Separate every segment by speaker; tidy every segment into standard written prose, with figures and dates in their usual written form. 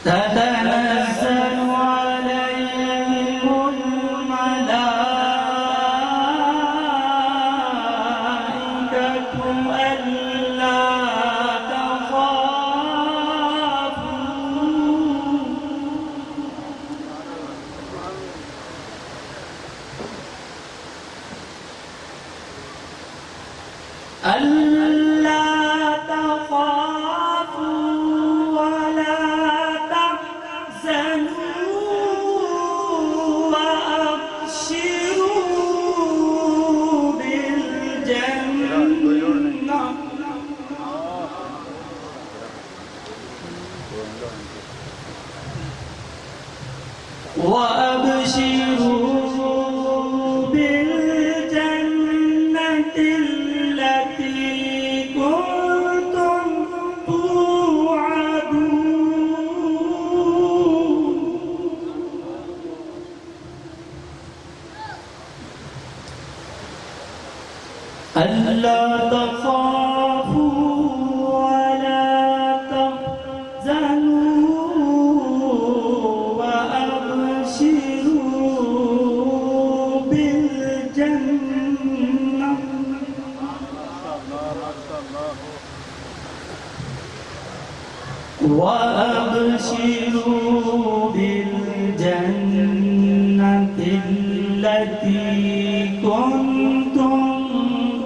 Speaker 1: تتنزل عليهم الملائكة ألا تخافوا وأبشروا بالجنة التي كنتم توعدون ألا تخافوا ولا تحزنوا وأبشروا بالجنة التي كنتم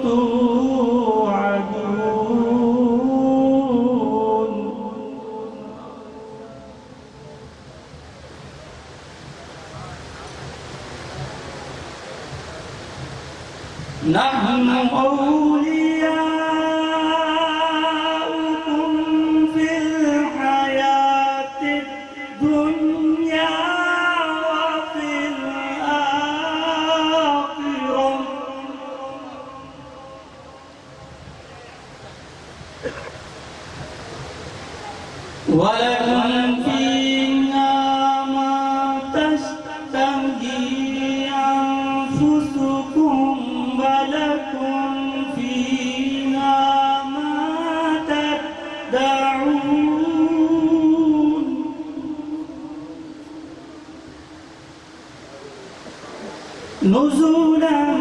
Speaker 1: توعدون نحن أولياؤكم في الحياة الدنيا وفي الآخرة ولكم فيها ما تشتهي أنفسكم ولكم فيها ما تدعون نزلا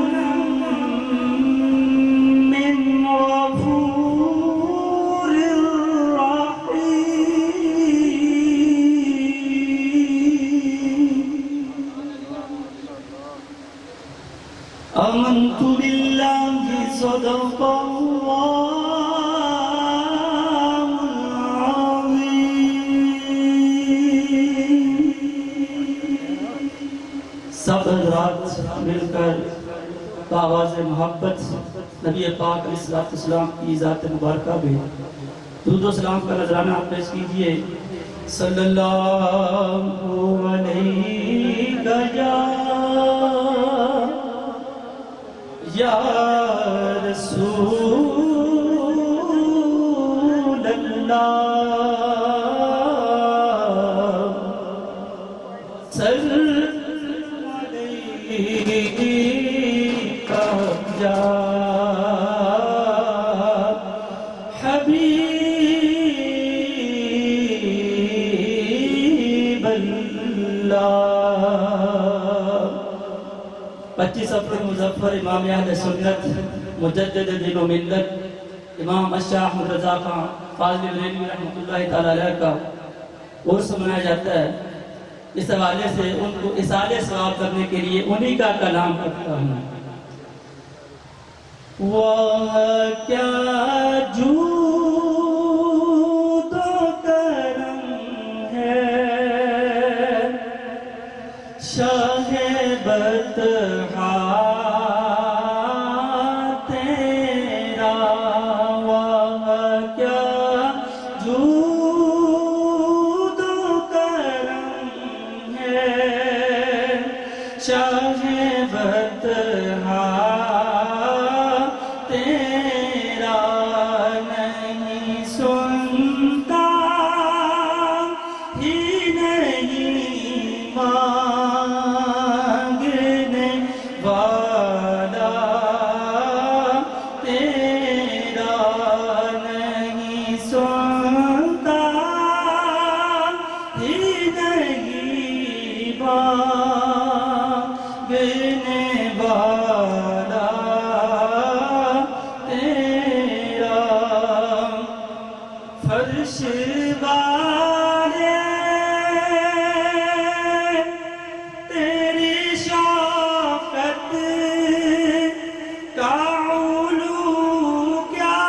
Speaker 1: من غفور رحيم آمنت بالله صدق الله العظيم سب حضرات مل کر آواز محبت نبی پاک علیہ السلام کی ذات مبارکہ میں درود و سلام کا نذرانہ آپ پیش کیجئے صلی اللہ علیہ یا رسول اللہ صلی یا حبیب اللہ 25 اپریل مظفر امام اہل سنت مجدد دین و ملت امام اشاہ احمد رضا خان فاضل بریلوی رحمۃ اللہ تعالی علیہ کا عرس منایا جاتا ہے اس حوالے سے ان کو اصالِ ثواب کرنے کے لیے انہی کا کلام کرتا ہوں وہ کیا جود و کرم ہے شاہ بطحا تیرا وہ کیا جود و کرم ہے شاہ بطحا تیرا نہیں سنتا ہی نہیں مانگنے والا تیرا نہیں سنتا ہی نہیں مانگنے والا تیرا فرش والے تیری شوقت کا علو کیا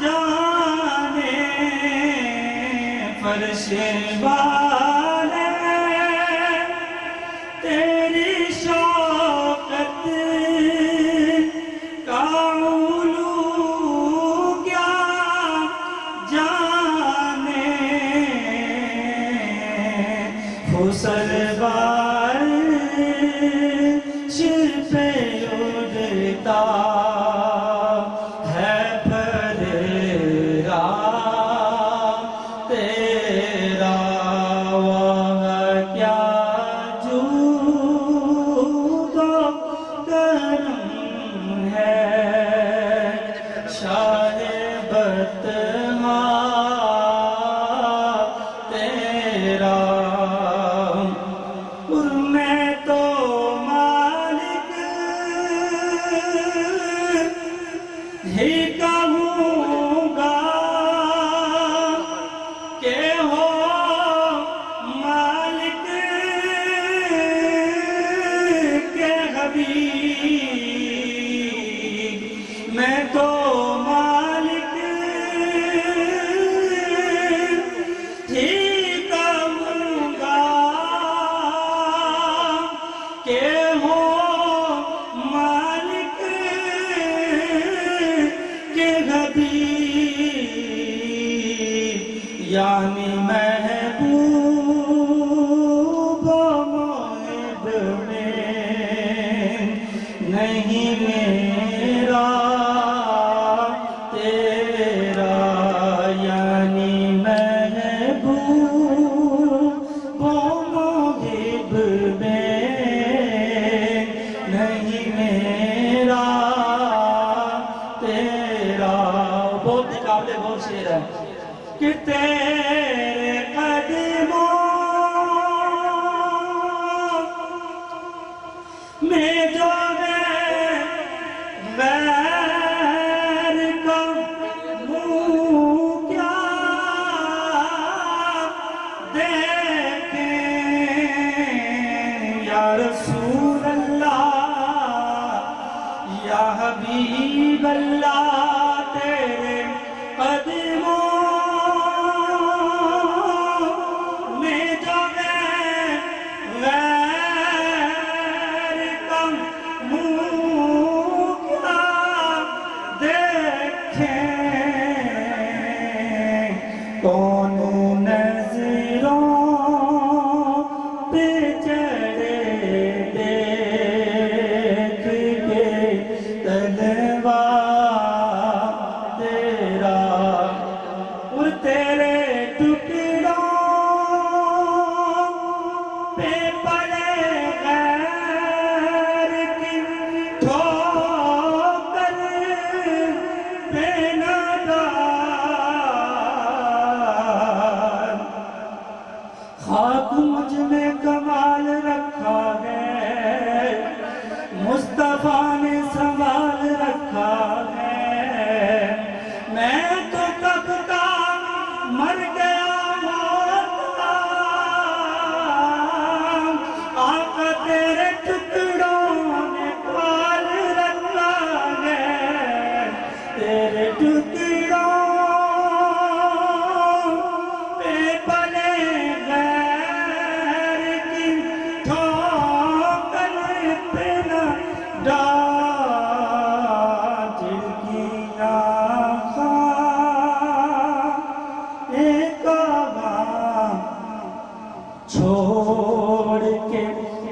Speaker 1: جانے فرش والے تیری شوقت کا علو کیا جانے خسر بارش پہ اڑتا ہے پھریرا تیرا وہاں کیا جود و کرم ہے شاہ بطحا تیرا اور میں تو مالک ہی کہوں گا کہ ہو مالک کے حبیب میں تو مالک ہی کہوں گا کہ ہو مالک کے حبیب یعنی محبوب و محب میں نہیں میرا تیرا یعنی محبوب و محب میں نہیں میرا تیرا بہت قابل غور شعر ہے کہ تیرے قدموں میں جو غیر کا منہ کیا دیکھیں یا رسول اللہ یا حبیب اللہ تیرے قدموں میں جو غیر کا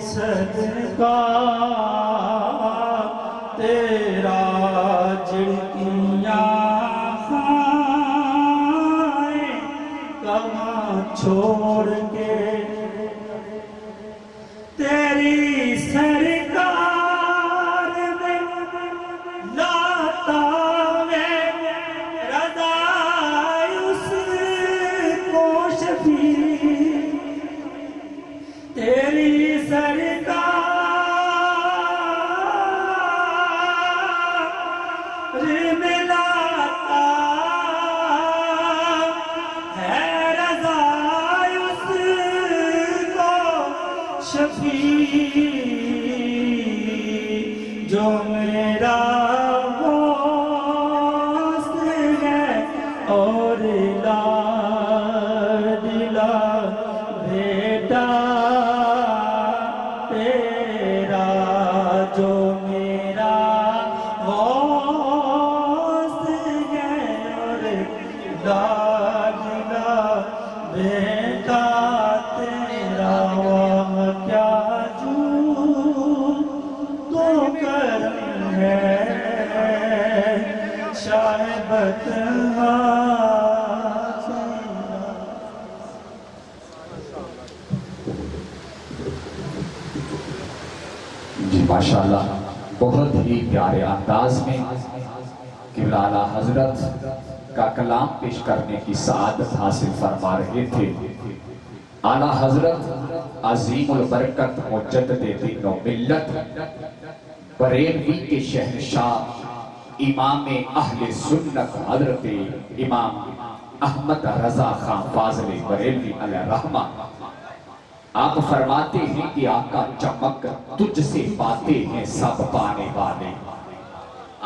Speaker 1: صدقہ تیرا جھڑکیاں خائیں کہاں چھوڑ کے تیری سرکار میں لاتا میں رضا اس کو شفیع تیری سرکار میں لاتا ہے رضا اس کو شفیع جو میرا غوث ہے اور لاڈلا بیٹا تیرا جو میرا غوث ہے اور لاڈلا بیٹا تیرا واہ کیا جو تو کرم ہے شاہ بطحہ
Speaker 2: جی ماشاءاللہ بہت ہی پیارے انداز میں قبلہ اعلیٰ حضرت کا کلام پیش کرنے کی سعادت حاصل فرما رہے تھے۔ اعلیٰ حضرت عظیم البرکت مجدد دین و ملت بریلوی کے شہنشاہ امام اہل سنت حضرت امام احمد رضا خان فاضل بریلوی علیہ الرحمہ آپ فرماتے ہیں کہ آقا چمک تجھ سے پاتے ہیں سب پانے والے۔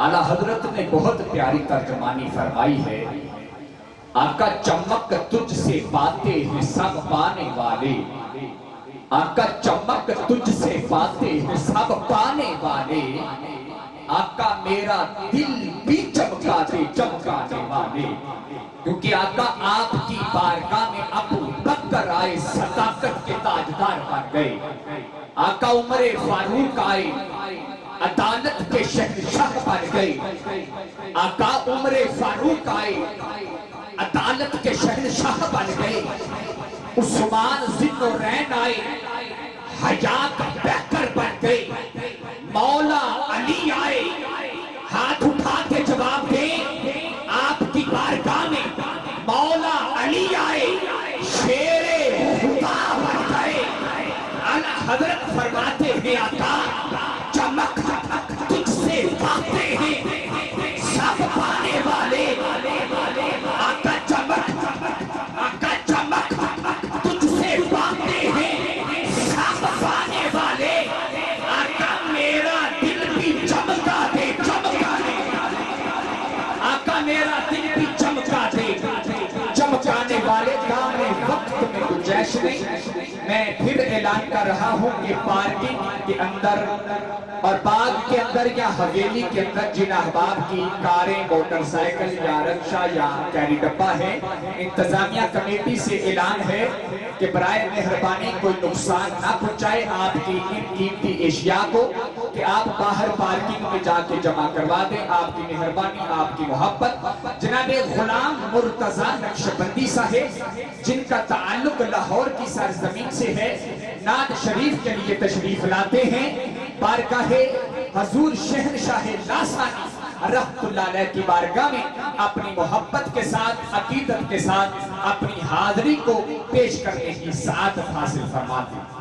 Speaker 2: اعلیٰ حضرت نے بہت پیاری ترجمانی فرمائی ہے، آقا چمک تجھ سے پاتے ہیں سب پانے والے، آقا چمک تجھ سے پاتے ہیں سب پانے والے، آقا میرا دل بھی چمکا دے چمکانے والے، کیونکہ آقا آپ کی بارگاہ میں ابو بکر آئے صداقت کے تاجدار بن گئے، آقا عمر فاروق آئے عدالت کے شہنشاہ بن گئے، آقا عمر فاروق آئے عدالت کے شہنشاہ بن گئے، عثمان ذوالنورین آئے حیا کا بہتر بن گئے، مولا علی آئے ہاتھ اٹھا کے جواب دیں آپ کی بارگاہ میں، مولا علی آئے شیر خدا بن گئے۔ اعلیٰ حضرت فرماتے ہیں آقا چمک تجھ سے پاتے ہیں سب پانے والے، آقا چمک تجھ سے پاتے ہیں سب پانے والے، آقا میرا دل بھی چمکا دے چمکانے، آقا میرا دل بھی چمکا دے چمکانے والے۔ دام وقت میں گنجائش نہیں، میں پھر اعلان کر رہا ہوں کہ پارکنگ کے اندر اور باغ کے اندر یا حویلی کے اندر جن احباب کی کاریں موٹر سائیکل یا رکشہ یا کیری ڈبہ ہے، انتظامیہ کمیٹی سے اعلان ہے کہ برائے مہربانی کوئی نقصان نہ پہنچائے آپ کی ان قیمتی اشیاء کو، کہ آپ باہر پارکنگ میں جا کے جمع کروا دیں۔ آپ کی مہربانی، آپ کی محبت۔ جناب غلام مرتضیٰ نقشبندی صاحب جن کا تعلق لاہور کی سرزمین سے ہے، نعت شریف کے لیے تشریف لاتے ہیں، بارگاہ حضور شہنشاہ لاسانی رحمت اللہ علیہ کی بارگاہ میں اپنی محبت کے ساتھ عقیدت کے ساتھ اپنی حاضری کو پیش کرنے کی سعادت حاصل فرماتے ہیں۔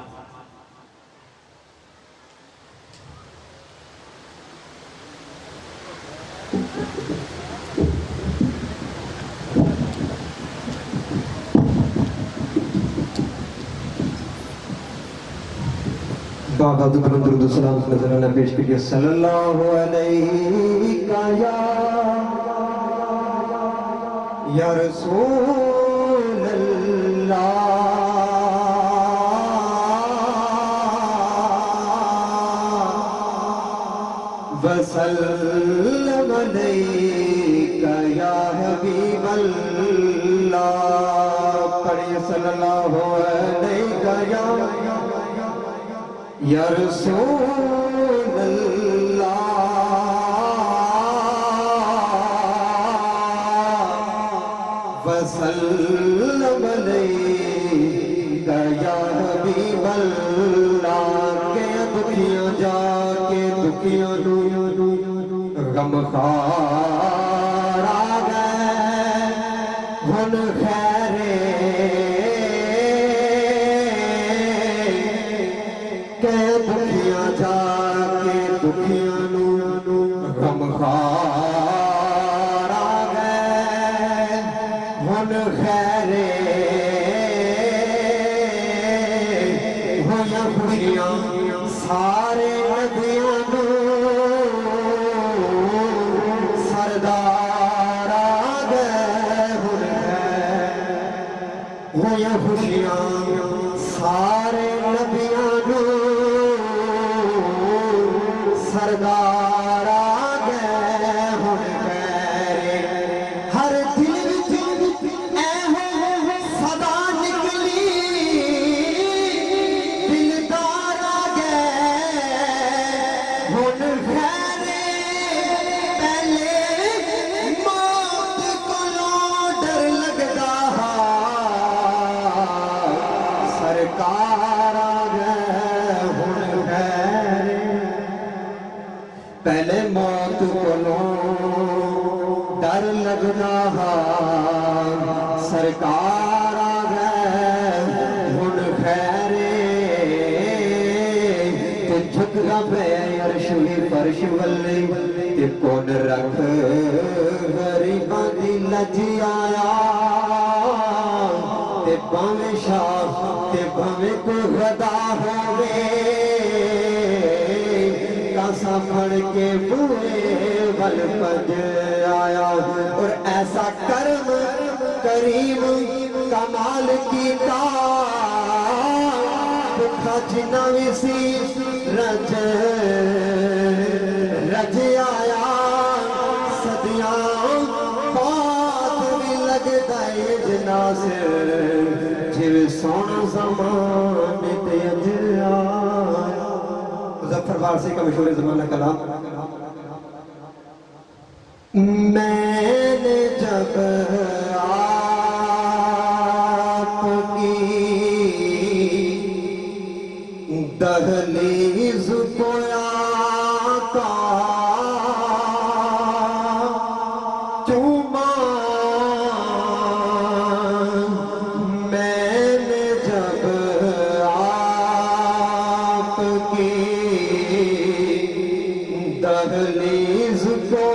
Speaker 3: بابا دکھن درود و سلام نظرانہ پیش کریے صلی اللہ علیہ یا رسول اللہ وسلم علیہ یا حبیب اللہ، پڑھئے صلی اللہ علیہ یا رسول اللہ وسلم علیک یا حبیب اللہ کہ دکھیاں جا کے دکھیاں نو غمخوار آ گئے ہن خیرے کہ دکھیاں جا کے دکھیاں نو غمخوار آ گئے ہن خیرے ہویا خوشیاں سارے نبیاں نو سردار آ گئے ہن ہویا خوشیاں سارے نبیاں نو سردار آ گئے ہن خیرے ہر دل وچ ایہو صدا نکلی دلدار آ گئے ہن خیرے پہلے موت کولوں ڈر لگدا سرکار آ گئے ہن خیرے پہلے موت کولوں ڈر لگدا سرکار آ گئے ہن خیرے تے جھکدا پیا عرش وی فرش ولے تے کون رکھ غریباں دی لج آیا تے بھاویں شاہ تے بھاویں کوئی غدا ہووے کاسا پھڑ کے بوئے ول پج آیا اور ایسا کرم کریم کمال کیتا بکھا جنہ وی سی رج آیا صدیاں بعد بھی لگدا ہے جنازر جویں سونا زمانے تے اج آیا مظفر فارسی کا مشہور زمانہ کلام میں نے جب آپ کی دہلیز کو آقا چوما میں نے جب آپ کی دہلیز کو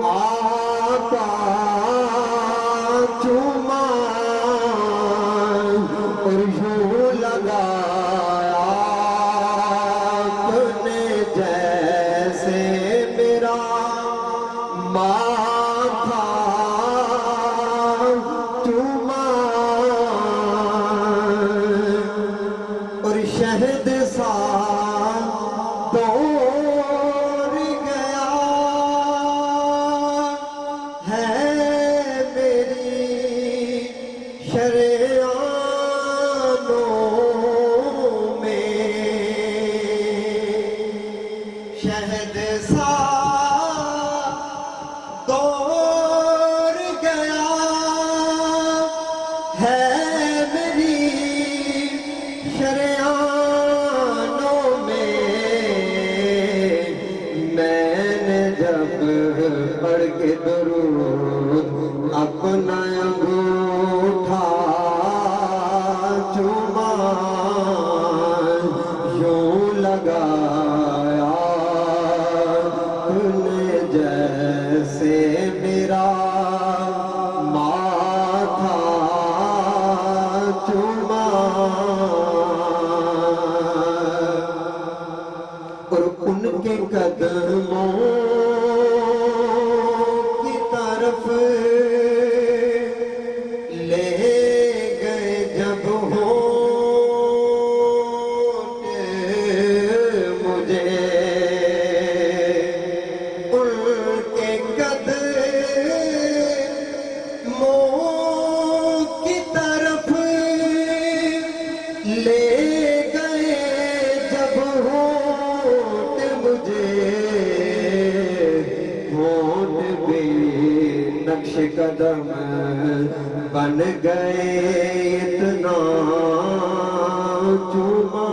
Speaker 3: آقا چوما اور یوں لگایا اپنے جیسے میرا ماتھا چوما اور شہد سا دور گیا ہے میری شریانوں میں شہد سا دور گیا ہے میری شریانوں میں میں نے جب پڑھ کے درود اپنا انگوٹھا چوما یوں لگایا اپنے جیسے میرا ماتھا چوما اور ان کے قدموں کی طرف لے گئے جب ہونٹ مجھے ان کے قدموں کی طرف لے گئے نقش قدم بن گئے اتنا چوما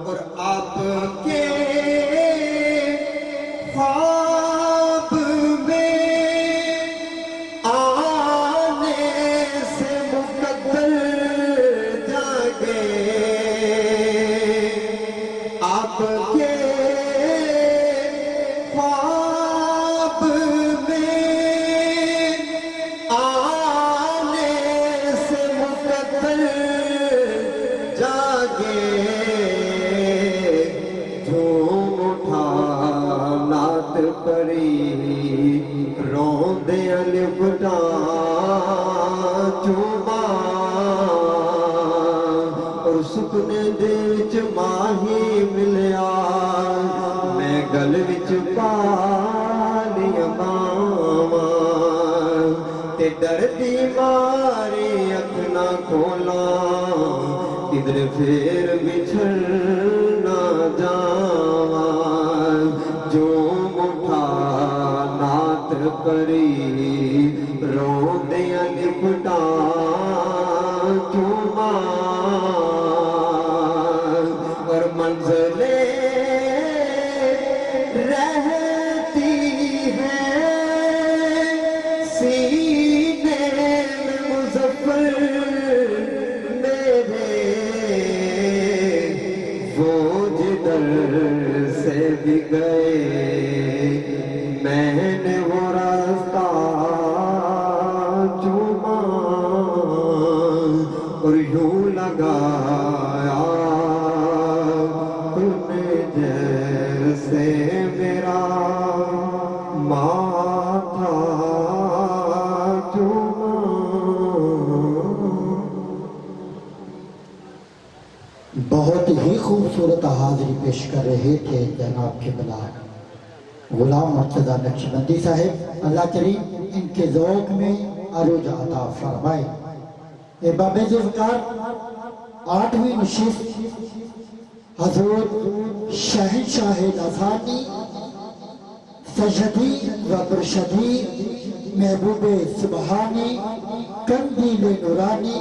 Speaker 3: اور آپ کے خواب میں آنے سے مقدر جاگے آپ کے خواب میں آنے سے مقدر جاگے جھوم اٹھا نعت پڑی روندے الف ٹا چوما اور سکنے دے وچ ماہی ملیا میں گل وچ پا لیا ماواں تے ڈر دی ماری اکھ نہ کھولاں ادھر پھر بچھڑ نہ جاواں جھوم اٹھا نعت پڑی روندے الف ٹا چوما اور منزلیں رہتی ہیں سینے میں مظفر میرے وہ جدھر سے بھی گئے میں نے وہ راستہ چوما اور یوں لگایا جیسے میرا ماتھا چوما
Speaker 4: بہت ہی خوبصورت حاضری پیش کر رہے تھے جناب قبلہ غلام مرتضیٰ نقشبندی صاحب اللہ کریم ان کے ذوق میں عروج عطا فرمائے باب ذوالفقار 8ویں نشست حضرت شہنشاہ لسانی سجدی و برشدی محبوب سبحانی قندیل نورانی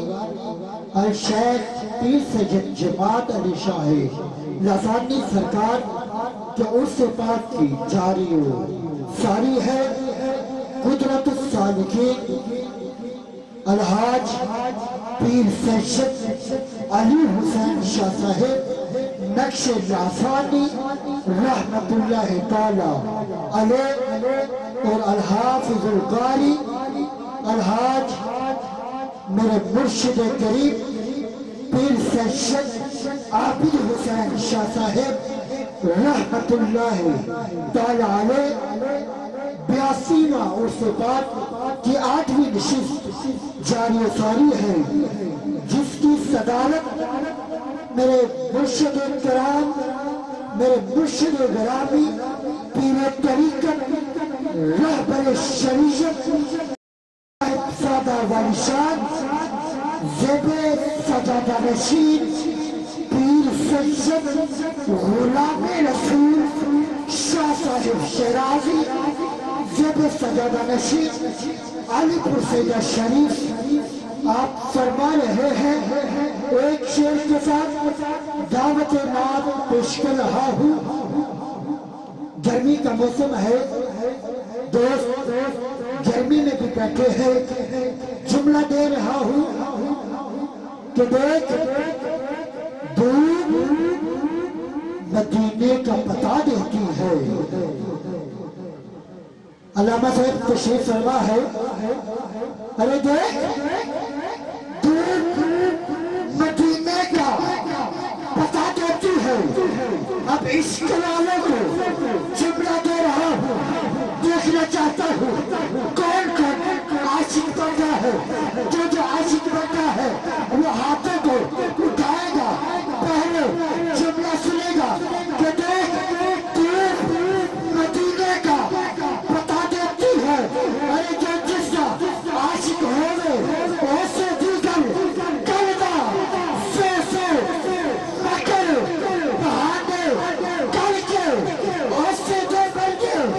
Speaker 4: الشیخ پیر سید جماعت علی شاہ لسانی سرکار کے عرص پاک کی جاری و ساری ہے قدرت السالکین الحاج پیر سید علی حسین شاہ صاحب نقش لسانی رحمت اللہ تعالی علیہ اور الحافظ القاری الحاج میرے مرشد کریم پیر سید عابد حسین شاہ صاحب رحمت اللہ تعالی علیہ 82واں عرص پاک کی 8ویں نشست جاری و ساری ہے جس کی صدارت میرے مرشد کرام میرے مرشد گرامی پیر طریقت رہبر شریعت سادہ والی شان زیب سجادہ نشین پیر سید غلام رسول شاہ صاحب شیرازی زیب سجادہ نشین علی پور سیدہ شریف آپ فرما رہے ہیں ایک شعر کے ساتھ دعوت نعت پیش کر رہا ہوں گرمی کا موسم ہے دوست گرمی میں بھی بیٹھے ہیں جملہ دے رہا ہوں کہ دیکھ دھوپ مدینے کا پتا دیتی ہے علامہ صاحب تشریف فرما ہے ارے دیکھ دھوپ مدینے کا پتا دیتی ہے اب عشق والوں کو جملہ دے رہا ہوں دیکھنا چاہتا ہوں کون کون عاشق بنتا ہے جو عاشق بنتا ہے وہ ہاتھوں کو اٹھائے گا پہلے جملہ سنے گا کہ دیکھ دھوپ مدینے کا پتا دیتی ہے ارے جو جس کا عاشق ہوئے ایسے دیگر کردہ سے مکر بہانے کر کے ایسے دے بلکہ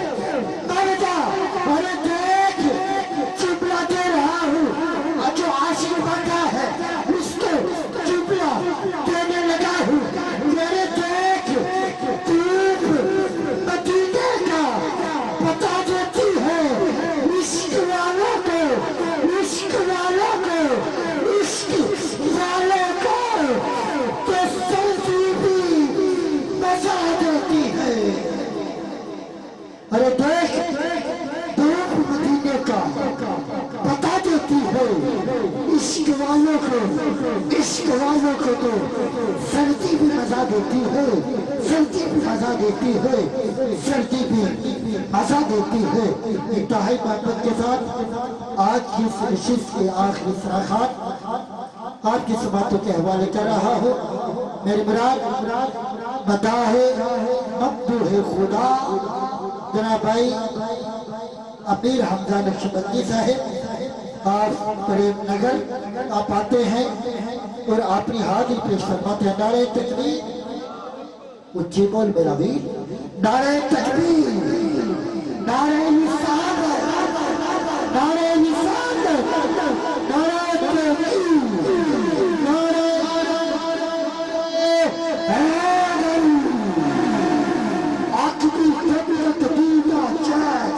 Speaker 4: عشق والوں کو تو سردی بھی مزہ دیتی ہے، سردی بھی مزہ دیتی ہے، سردی بھی مزہ دیتی ہے۔ انتہائی محبت کے ساتھ آج کی اس نشست کے آخری صراخات آپ کی سماعتوں کے حوالے کر رہا ہوں۔ میری مراد مداح ممدوح خدا جناب بھائی امیر حمزہ نقشبندی صاحب، آپ پریم نگر آپ آتے ہیں اور اپنی حاضری پیش فرماتے ہیں۔ نعرہ تکبیر، اچھی بول میرا ویر، نعرہ تکبیر، نعرہ رسالت، نعرہ رسالت، نعرہ تکبیر، نعرہ حیدر، آخری طبیعت دیدہ چاہت،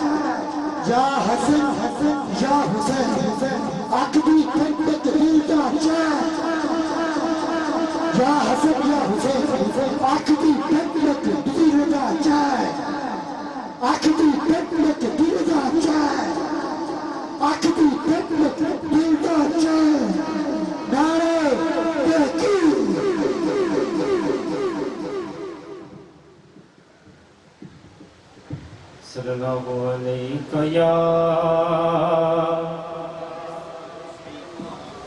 Speaker 4: یا حسن یا حسین، آخری طبیعت دیدہ چاہت، یا حسن یا حسین، آخری طبیعت دیدہ چاہت، آخری طبیعت دیدہ چاہت، آخری طبیعت دیدہ چاہت، نعرہ تحقیق۔
Speaker 5: صلی اللہ علیہ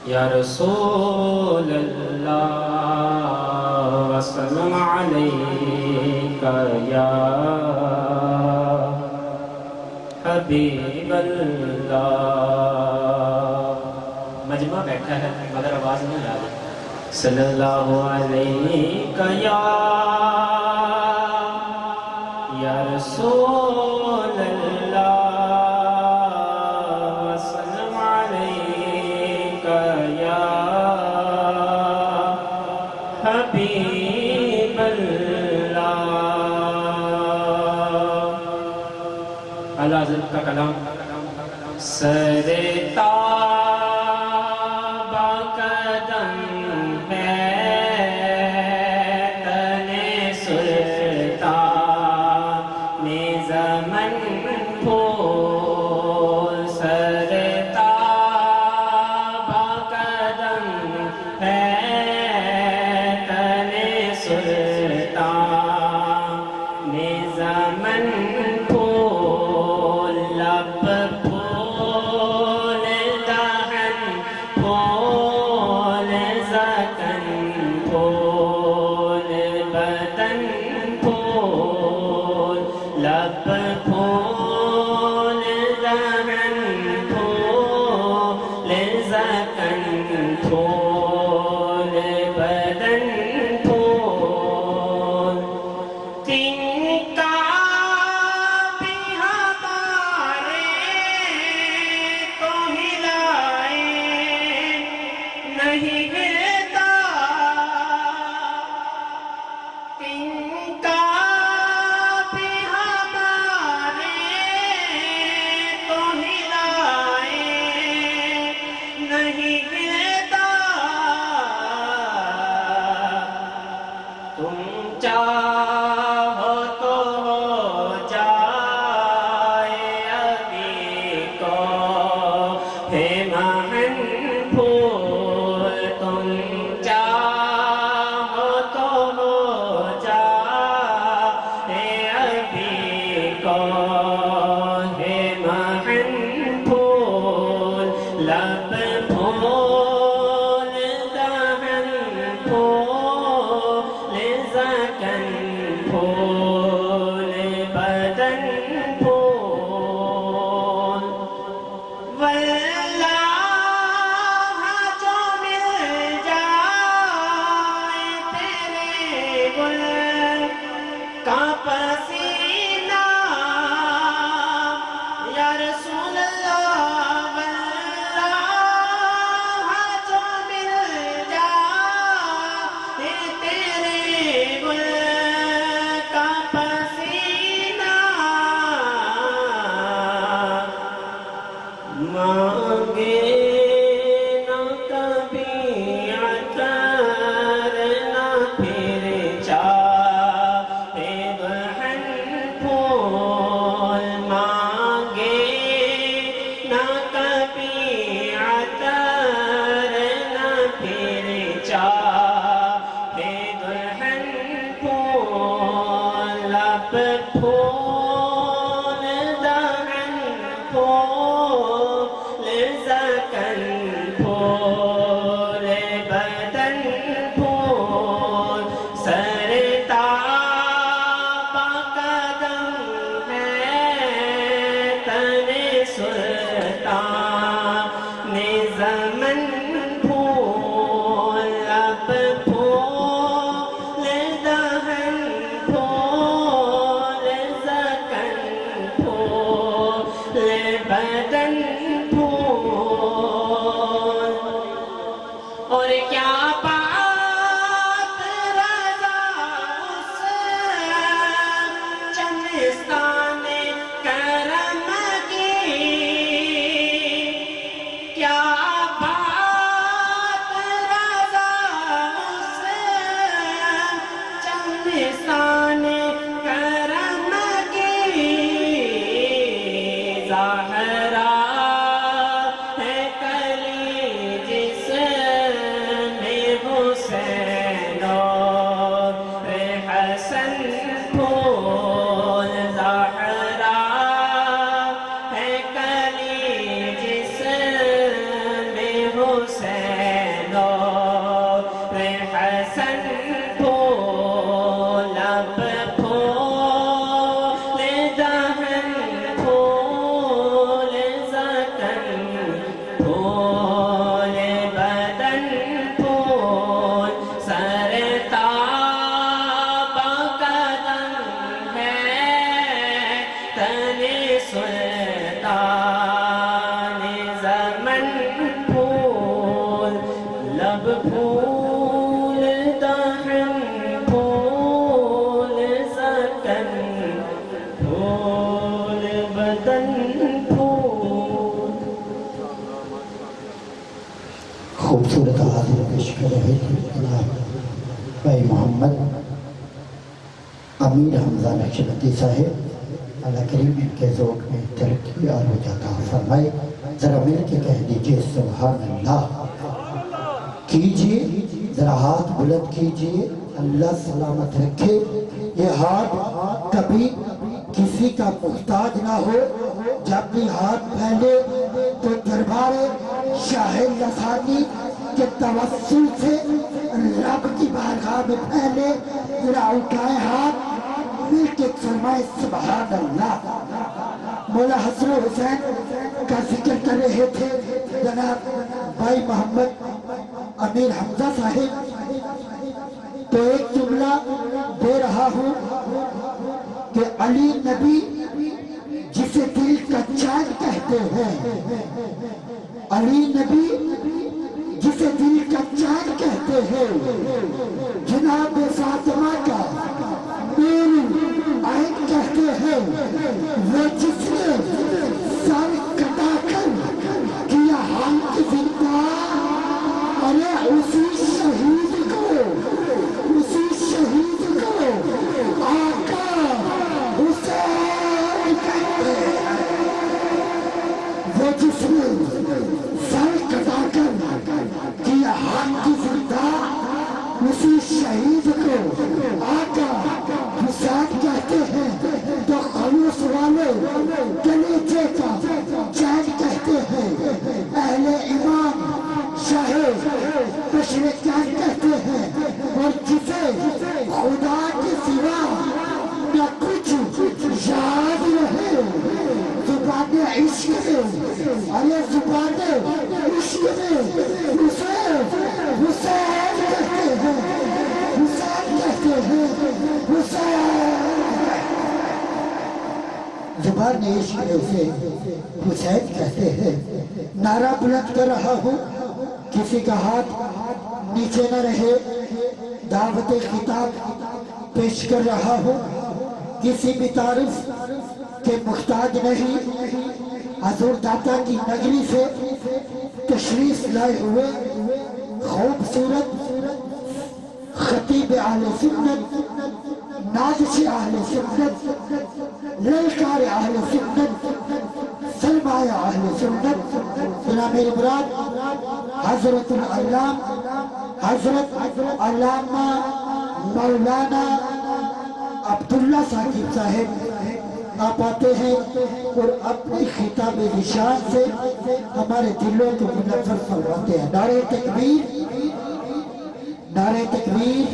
Speaker 5: یا رسول اللہ وسلم علیکہ یا حبیب اللہ۔ مجمع بیٹھا ہے مگر آواز نہیں آ رہی۔ صلی اللہ علیہ یا رسول اللہ وسلم علیکہ یا حبیب اللہ۔ اللہ حضرت کا کلام سرتا کیا بات رضا اس چمستان کرم کی، کیا بات رضا اس چمستان کرم کی، ظاہرہ ہے کلی جس میں حسین اور حسن پھول، ظاہرہ ہے کلی جس میں حسین اور حسن پھول، اب پھول دہن پھول زکن پھول بدن پھول، سر تاب قدم ہے تن سلطان زمن پھول، لب پھول دہن پھول زکن پھول بدن پھول۔
Speaker 4: خوبصورت حاضر پیش کر رہے تھے جناب بھائی محمد امیر حمزہ نقشبندی صاحب، اللہ کریم ان کے ذوق میں ترقی اور عطا فرمائے۔ ذرا مل کے کہہ دیجئے سبحان اللہ کیجئے، ذرا ہاتھ بلند کیجئے، اللہ سلامت رکھے۔ یہ ہاتھ کبھی کسی کا محتاج نہ ہو، جب بھی ہاتھ پھیلے تو دربار شاہ لسانی کے توسل سے رب کی بارگاہ میں پھیلے۔ ذرا اٹھائے ہاتھ، مل کے فرمائے سبحان اللہ۔ مولا حسن حسین کا ذکر کر رہے تھے جناب بھائی محمد امیر حمزہ صاحب، تو ایک جملہ دے رہا ہوں کہ علی نبی جسے دل کا چاند کہتے ہیں، علی نبی جسے دل کا چاند کہتے ہیں، جناب فاطمہ کا میری عین کہتے ہیں، وہ جس نے سر کٹا کر کیا حال کی زندہ، ارے اسی شہید کو آقا حسین کہتے ہیں، وہ جس نے سر کٹا کر کیا حال کی زندہ، اسی شہید کو آقا حسین کہتے ہیں۔ تو خلوص والے کلیجے کا چین کہتے ہیں، اہل ایمان شاہ مشرقین کہتے ہیں، اور جسے خدا کے سوا نہ کچھ یاد رہے، زبان عشق میں، ارے زبان عشق میں حسین حسین کہتے ہیں، حسین کہتے ہیں، حسین زبان عشق میں اسے حسین کہتے ہیں۔ نعرہ بلند کر رہا ہوں، کسی کا ہاتھ نیچے نہ رہے، دعوت خطاب پیش کر رہا ہوں، کسی بھی تعریف کے محتاج نہیں، حضور داتا کی نگری سے تشریف لائے ہوئے خوبصورت خطیب اہل سنت، نازش اہل سنت، للکار اہل سنت، سرمایہ اہل سنت، جناب میرے مراد حضرت العلام حضرت علامہ مولانا عبداللہ ثاقب صاحب آپ آتے ہیں اور اپنی خطاب نشان سے ہمارے دلوں کو منور فرماتے ہیں۔ نعرہ تکبیر، نعرہ تکبیر،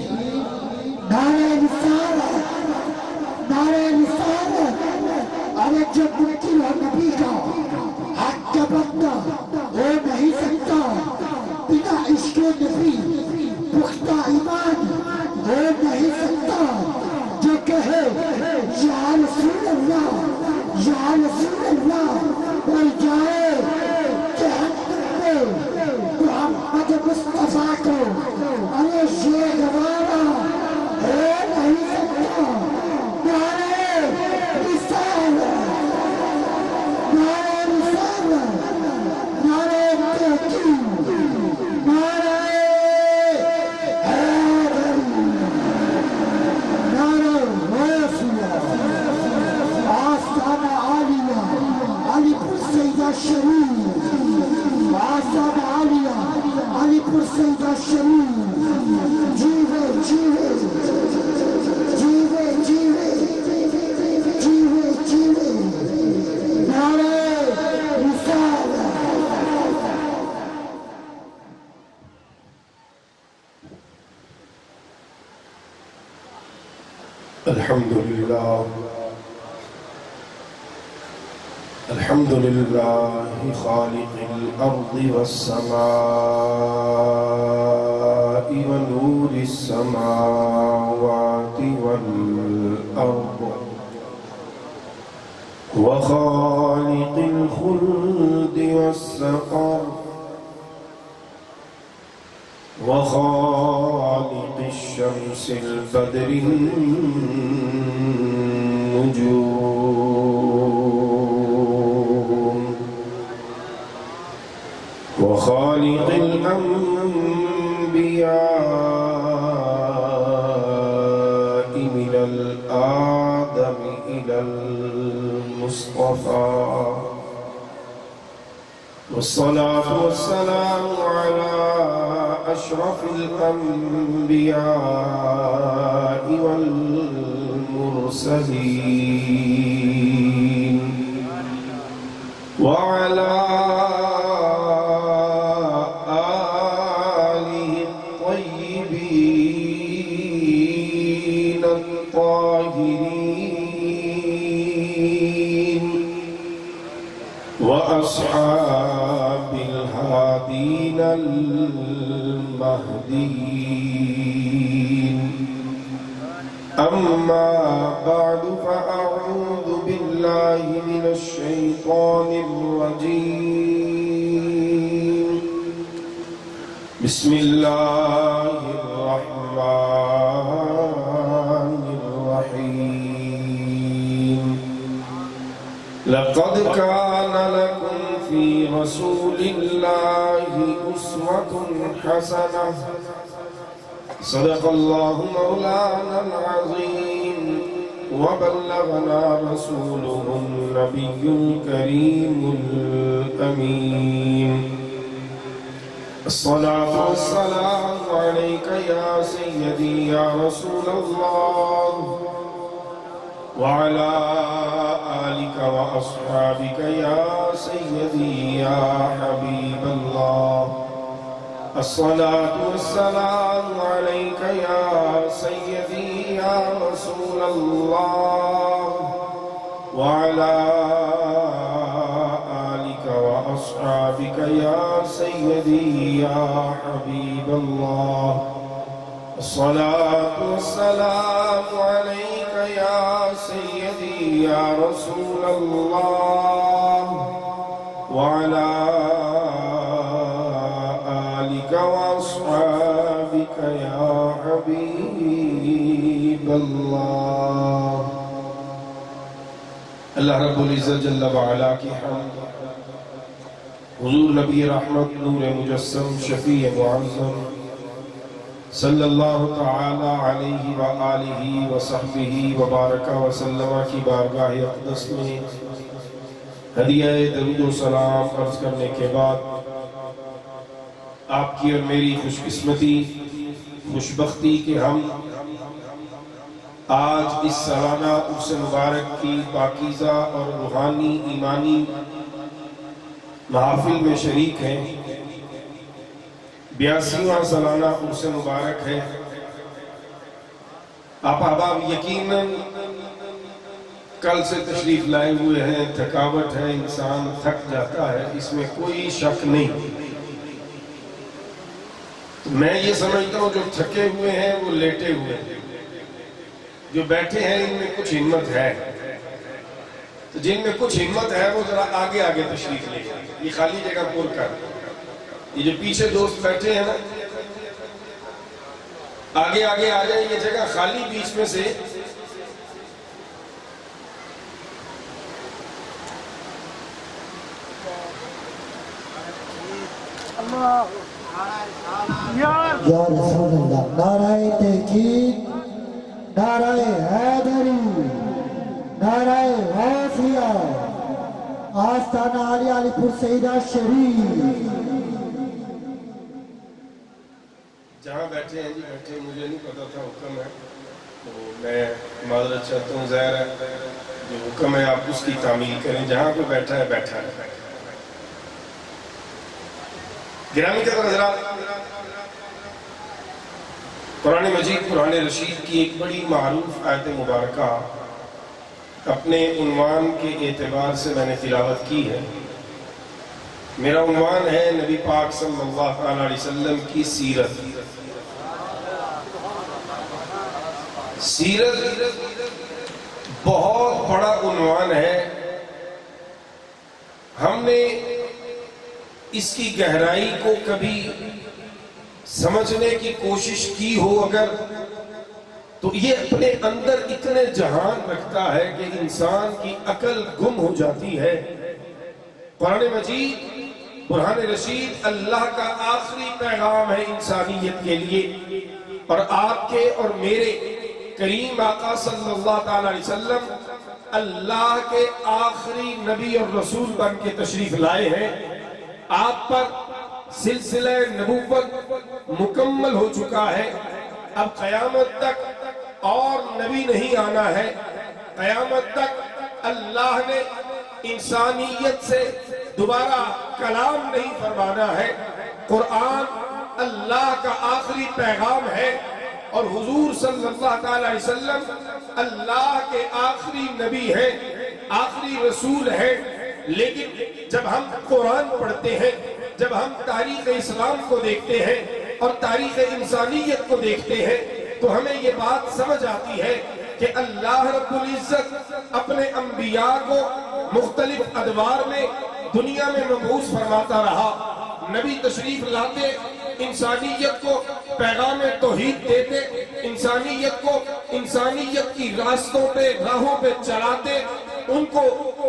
Speaker 4: نعرہ رسالت، نعرہ رسالت۔ ارے جو منکر ہو نبی کا حق کا بندہ ہو نہیں سکتا، بنا عشق نبی پختہ ایمان ہو نہیں سکتا، جو کہے یا رسول اللہ یا رسول اللہ اور جائے جہنم میں محمد مصطفیٰ کو
Speaker 6: الحمد لله خالق الأرض والسماء ونور السماوات والأرض وخالق الخلد والسقر وخالق الشمس البدر النجوم وخالق الأنبياء من الآدم إلى المصطفى والصلاة والسلام على أشرف الأنبياء والمرسلين وعلى آله الطيبين الطاهرين وأصحاب الهادين المهديين أما بعد فأعوذ بالله من الشيطان الرجيم بسم الله الرحمن الرحيم لقد كان لكم في رسول الله أسوة حسنة صدق الله مولانا العظيم وبلغنا رسوله النبي الكريم الأمين الصلاة والسلام عليك يا سيدي يا رسول الله وعلى آلك وأصحابك يا سيدي يا حبيب الله الصلاة والسلام عليك يا سيدي يا رسول الله وعلى آلك وأصحابك يا سيدي يا حبيب الله الصلاة والسلام عليك يا سيدي يا رسول الله وعلى آلك وأصحابك يا حبيب الله اللہ رب العزت جل وعلا کی حمد حضور نبی رحمت نور مجسم شفیع معظم صلی اللہ تعالی علیہ وآلہ وصحبہ وبارک وسلم کی بارگاہ اقدس میں ہدیہ درود و سلام عرض کرنے کے بعد آپ کی اور میری خوش قسمتی خوشبختی کہ ہم آج اس سالانہ عرس مبارک کی پاکیزہ اور روحانی ایمانی محافل میں شریک ہیں 82واں سالانہ عرس مبارک ہے آپ احباب یقیناً کل سے تشریف لائے ہوئے ہیں تھکاوٹ ہے انسان تھک جاتا ہے اس میں کوئی شک نہیں میں یہ سمجھتا ہوں جو تھکے ہوئے ہیں وہ لیٹے ہوئے ہیں جو بیٹھے ہیں ان میں کچھ ہمت ہے تو جن میں کچھ ہمت ہے وہ ذرا آگے آگے تشریف لے یہ خالی جگہ پر کر یہ جو پیچھے دوست بیٹھے ہیں نا آگے آگے آ جائیں یہ جگہ خالی بیچ میں سے
Speaker 4: یا رسول اللہ نعرہ تحقیق نعرہ حیدری نعرہ غوثیہ آستانہ علی علی پور سیدہ شریف
Speaker 6: جہاں بیٹھے ہیں جی بیٹھے مجھے نہیں پتا تھا حکم ہے تو میں معذرت چاہتا ہوں ظاہر ہے جو حکم ہے آپ اس کی تعمیل کریں جہاں پہ بیٹھا ہے بیٹھا ہے گرامی کے حضرات قرآن مجید قرآن رشید کی ایک بڑی معروف آیت مبارکہ اپنے عنوان کے اعتبار سے میں نے تلاوت کی ہے. میرا عنوان ہے نبی پاک صلی اللہ علیہ وسلم کی سیرت. سیرت بہت بڑا عنوان ہے. ہم نے اس کی گہرائی کو کبھی سمجھنے کی کوشش کی ہو اگر، تو یہ اپنے اندر اتنے جہان رکھتا ہے کہ انسان کی عقل گم ہو جاتی ہے. قرآن مجید قرآن رشید اللہ کا آخری پیغام ہے انسانیت کے لیے، اور آپ کے اور میرے کریم آقا صلی اللہ تعالی علیہ وسلم اللہ کے آخری نبی اور رسول بن کے تشریف لائے ہیں. آپ پر سلسلہ نبوت مکمل ہو چکا ہے. اب قیامت تک اور نبی نہیں آنا ہے. قیامت تک اللہ نے انسانیت سے دوبارہ کلام نہیں فرمانا ہے. قرآن اللہ کا آخری پیغام ہے، اور حضور صلی اللہ تعالی علیہ وسلم اللہ کے آخری نبی ہیں، آخری رسول ہیں. لیکن جب ہم قرآن پڑھتے ہیں، جب ہم تاریخ اسلام کو دیکھتے ہیں اور تاریخ انسانیت کو دیکھتے ہیں، تو ہمیں یہ بات سمجھ آتی ہے کہ اللہ رب العزت اپنے انبیاء کو مختلف ادوار میں دنیا میں مبعوث فرماتا رہا. نبی تشریف لاتے، انسانیت کو پیغام توحید دیتے، انسانیت کو انسانیت کی راستوں پہ راہوں پہ چلاتے، ان کو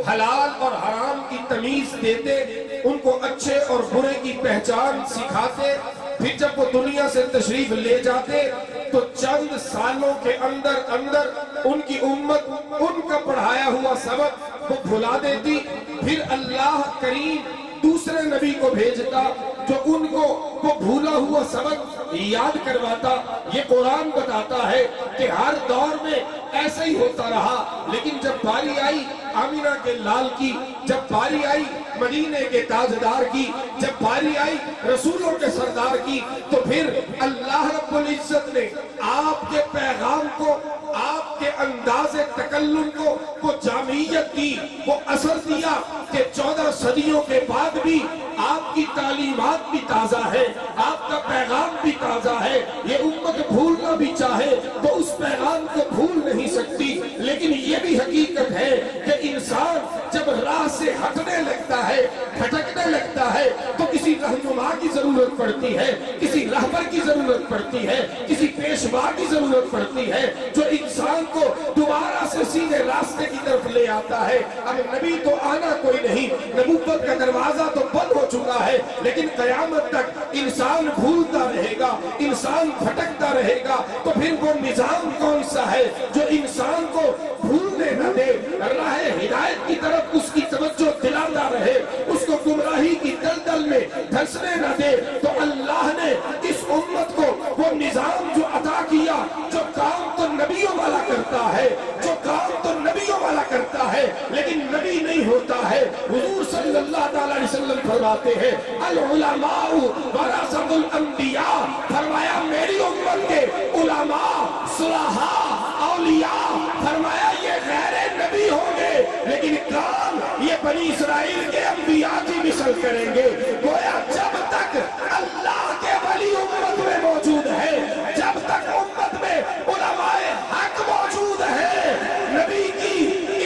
Speaker 6: حلال اور حرام کی تمیز دیتے، ان کو اچھے اور برے کی پہچان سکھاتے. پھر جب وہ دنیا سے تشریف لے جاتے تو چند سالوں کے اندر اندر ان کی امت ان کا پڑھایا ہوا سبق وہ بھلا دیتی. پھر اللہ کریم دوسرے نبی کو بھیجتا جو ان کو وہ بھولا ہوا سبق یاد کرواتا. یہ قرآن بتاتا ہے کہ ہر دور میں ایسا ہی ہوتا رہا. لیکن جب باری آئی آمینہ کے لال کی، جب باری آئی مدینے کے تاجدار کی، جب باری آئی رسولوں کے سردار کی، تو پھر اللہ رب العزت نے آپ کے پیغام کو، آپ کے انداز تکلم کو وہ جامعیت دی، وہ اثر دیا کہ 14 صدیوں کے بعد بھی آپ کی تعلیمات بھی تازہ ہے، آپ کا پیغام بھی تازہ ہے. یہ امت بھولنا بھی چاہے تو اس پیغام کو بھول نہیں سکتی. لیکن یہ بھی حقیقت ہے کہ انسان جب راہ سے ہٹنے لگتا ہے، بھٹکنے لگتا ہے، تو کسی رہنما کی ضرورت پڑتی ہے، کسی رہبر کی ضرورت پڑتی ہے، کسی پیشوا کی ضرورت پڑتی ہے جو انسان کو دوبارہ سے سیدھے راستے کی طرف لے آتا ہے. اب نبی تو آنا کوئی نہیں، نبوت کا دروازہ تو بند ہو چکا ہے، لیکن قیامت تک انسان بھولتا رہے گا، انسان بھٹکتا رہے گا. تو پھر وہ نظام کون سا ہے جو انسان کو بھولنے نہ دے، راہ ہدایت کی طرف اس کی توجہ دلاتا رہے، اس کو گمراہی کی دلدل میں دھنسنے نہ دے؟ تو اللہ نے اس امت کو وہ نظام جو عطا کیا، جو کام تو نبیوں والا کرتا ہے، جو کام تو نبیوں والا کرتا ہے لیکن نبی نہیں ہوتا ہے. حضور صلی اللہ تعالی علیہ وسلم فرماتے ہیں العلماء ورثۃ الانبیاء، فرمایا میری امت کے علماء، صلحاء، اولیاء، فرمایا یہ غیر نبی ہوں گے لیکن کام یہ بنی اسرائیل کے انبیاء کی مثل کریں گے. گویا جب تک اللہ کے ولی امت میں موجود ہے، جب تک امت میں علماء حق موجود ہے، نبی کی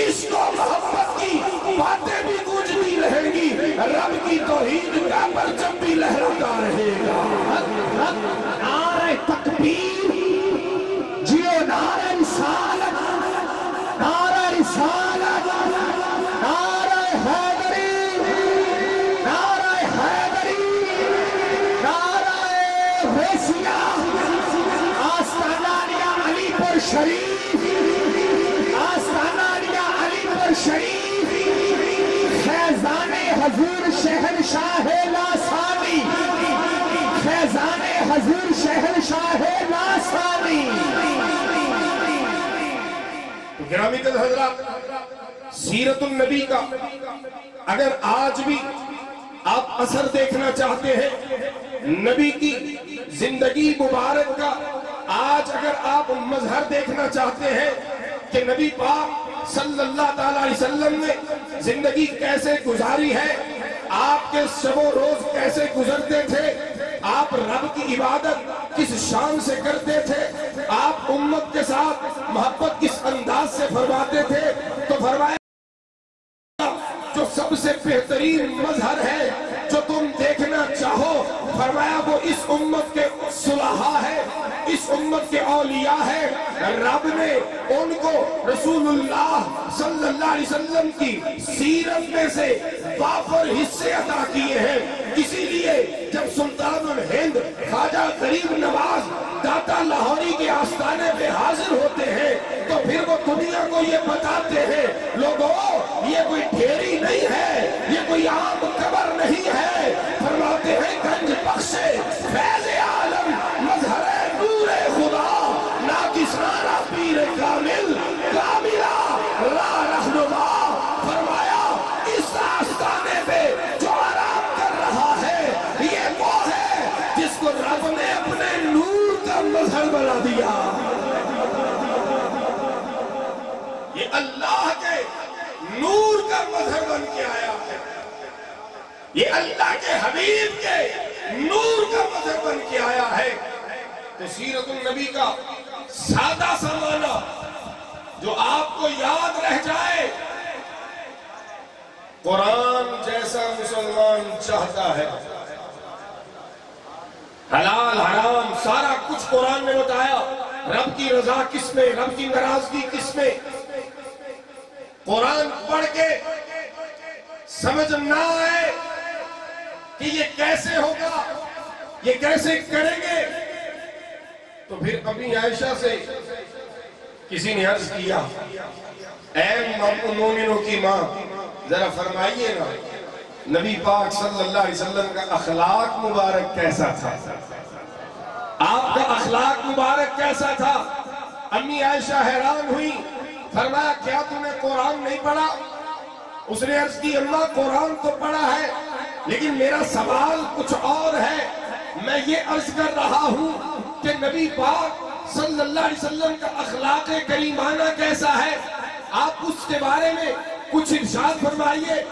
Speaker 6: عشق و محبت کی باتیں بھی گونجتی رہیں گی، رب کی توحید کا پرچم بھی لہراتا رہے گا.
Speaker 4: نعرہ تکبیر، جیو نعرہ رسالت، نعرہ رسالت، نعرہ حیدری، نعرہ حیدری، نعرہ ویسیہ، آستانہ لیا علی پر شریف، آستانہ لیا علی پر شریف، فیضان حضور شہنشاہ لاسانی، فیضان حضور شہنشاہ لاسانی.
Speaker 6: گرامی حضرات، سیرت النبی کا اگر آج بھی آپ اثر دیکھنا چاہتے ہیں، نبی کی زندگی مبارک کا آج اگر آپ مظہر دیکھنا چاہتے ہیں کہ نبی پاک صلی اللہ تعالی علیہ وسلم نے زندگی کیسے گزاری ہے، آپ کے شب و روز کیسے گزرتے تھے، آپ رب کی عبادت کس شان سے کرتے تھے، آپ امت کے ساتھ محبت کس انداز سے فرماتے تھے، تو فرمایا جو سب سے بہترین مظہر ہے جو تم دیکھنا چاہو، فرمایا وہ اس امت کے صلحاء ہے، اس امت کے اولیاء ہے۔ رب نے ان کو رسول اللہ صلی اللہ علیہ وسلم کی سیرت میں سے وافر حصے عطا کیے ہیں۔ اسی لیے جب سلطان الہند خواجہ غریب نواز داتا لاہوری کے آستانے پہ حاضر ہوتے ہیں تو پھر وہ دنیا کو یہ بتاتے ہیں، لوگوں یہ کوئی ڈھیری نہیں ہے، یہ کوئی عام قبر نہیں ہے، فرماتے ہیں گنج بخش فیض عالم مظہر نور خدا ناکسانہ پیر کامل کاملہ راہ رہنما۔ فرمایا اس آستانے پہ جو آرام کر رہا ہے یہ وہ ہے جس کو رب نے اپنے نور کا مظہر بنا دیا۔ یہ اللہ کے نور کا مظہر بن کے آیا ہے، یہ اللہ کے حبیب کے نور کا مظہر بن کے آیا ہے۔ تو سیرت النبی کا سادہ سا معنی جو آپ کو یاد رہ جائے، قرآن جیسا مسلمان چاہتا ہے، حلال حرام سارا کچھ قرآن نے بتایا، رب کی رضا کس میں، رب کی ناراضگی کس میں۔ قرآن پڑھ کے سمجھ نہ آئے کہ یہ کیسے ہوگا، یہ کیسے کریں گے، تو پھر امی عائشہ سے کسی نے عرض کیا، اے مومنوں کی ماں ذرا فرمائیے نا نبی پاک صلی اللہ علیہ وسلم کا اخلاق مبارک کیسا تھا، آپ کا اخلاق مبارک کیسا تھا۔ امی عائشہ حیران ہوئی، فرمایا کیا تم نے قرآن نہیں پڑھا؟ اس نے عرض کی اماں قرآن تو پڑھا ہے لیکن میرا سوال کچھ اور ہے، میں یہ عرض کر رہا ہوں کہ نبی پاک صلی اللہ علیہ وسلم کا اخلاق کریمانہ کیسا ہے، آپ اس کے بارے میں کچھ ارشاد فرمائیے۔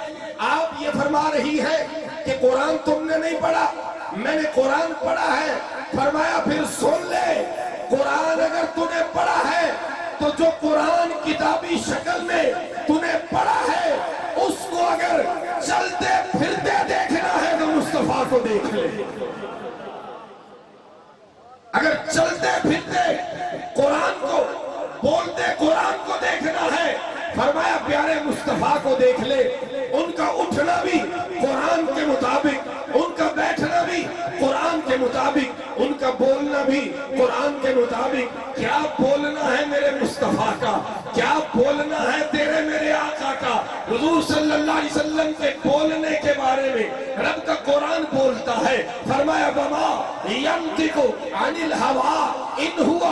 Speaker 6: آپ یہ فرما رہی ہے کہ قرآن تم نے نہیں پڑھا، میں نے قرآن پڑھا ہے۔ فرمایا پھر سن لے، قرآن اگر تو نے پڑھا ہے تو جو قرآن کتابی شکل میں تو نے پڑھا ہے اس کو اگر چلتے پھرتے دیکھنا ہے تو مصطفیٰ کو دیکھ لے۔ اگر چلتے پھرتے قرآن کو بولتے قرآن کو دیکھنا ہے، فرمایا پیارے مصطفیٰ کو دیکھ لے۔ ان کا اٹھنا بھی قرآن کے مطابق، ان کا بیٹھنا بھی قرآن کے مطابق، ان کا بولنا بھی قرآن کے مطابق۔ کیا بولنا ہے میرے مصطفیٰ کا، کیا بولنا ہے تیرے میرے آقا کا۔ حضور صلی اللہ علیہ وسلم کے بولنے کے بارے میں رب کا قرآن بولتا ہے، فرمایا وما ينطق عن الهوى ان هو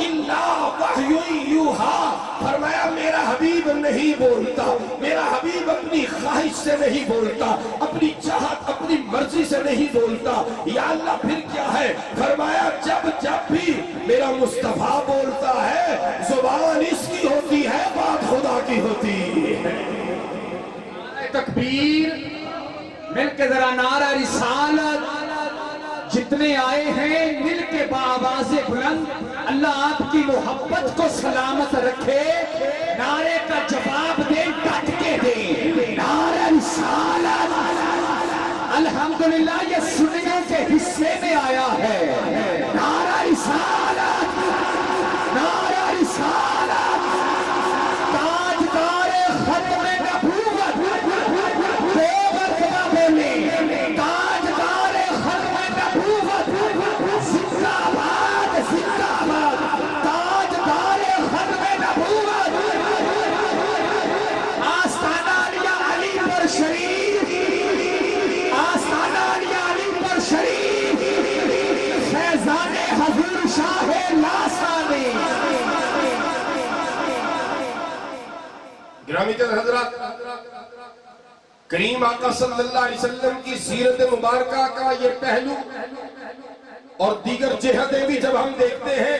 Speaker 6: الا وحی یوحی۔ فرمایا میرا حبیب نہیں بولتا، میرا حبیب اپنی خواہش سے نہیں بولتا، اپنی چاہت اپنی مرضی سے نہیں بولتا۔ یا اللہ پھر کیا ہے؟ فرمایا جب جب بھی میرا مصطفیٰ بولتا ہے زبان اس کی ہوتی ہے، بات خدا کی ہوتی ہے۔
Speaker 2: تکبیر مل کے ذرا نعرہ رسالت، جتنے آئے ہیں مل کے بآواز بلند، اللہ آپ کی محبت کو سلامت رکھے، نعرے کا جواب دیں، ڈٹ کے دیں، نعرہ رسالت۔ الحمدللہ یہ سنیوں کے حصے میں آیا ہے، نعرہ رسالت، نعرہ رسالت۔ تاجدار ختم نبوت دو مرتبہ بولے، تاجدار ختم نبوت زندہ باد زندہ باد، تاجدار ختم نبوت۔ آستانہ علیہ علی پر شریف، آستانہ علیہ علی پر شریف، فیضان حضور شاہ لاسانی۔
Speaker 6: گرامی تر حضرات، کریم آقا صلی اللہ علیہ وسلم کی سیرت مبارکہ کا یہ پہلو اور دیگر جہتیں بھی جب ہم دیکھتے ہیں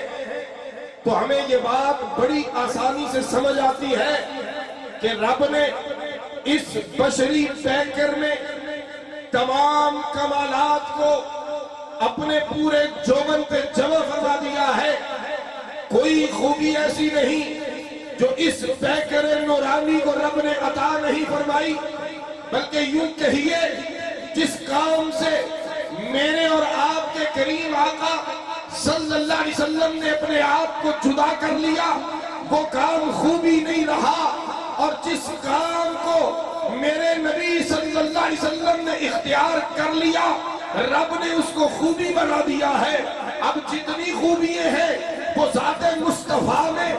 Speaker 6: تو ہمیں یہ بات بڑی آسانی سے سمجھ آتی ہے کہ رب نے اس بشری پیکر میں تمام کمالات کو اپنے پورے جوبن پہ جمع فرما دیا ہے. کوئی خوبی ایسی نہیں جو اس پیکر نورانی کو رب نے عطا نہیں فرمائی، بلکہ یوں کہیے جس کام سے میرے اور آپ کے کریم آقا صلی اللہ علیہ وسلم نے اپنے آپ کو جدا کر لیا وہ کام خوبی نہیں رہا، اور جس کام کو میرے نبی صلی اللہ علیہ وسلم نے اختیار کر لیا رب نے اس کو خوبی بنا دیا ہے. اب جتنی خوبیاں ہیں وہ ذات مصطفیٰ میں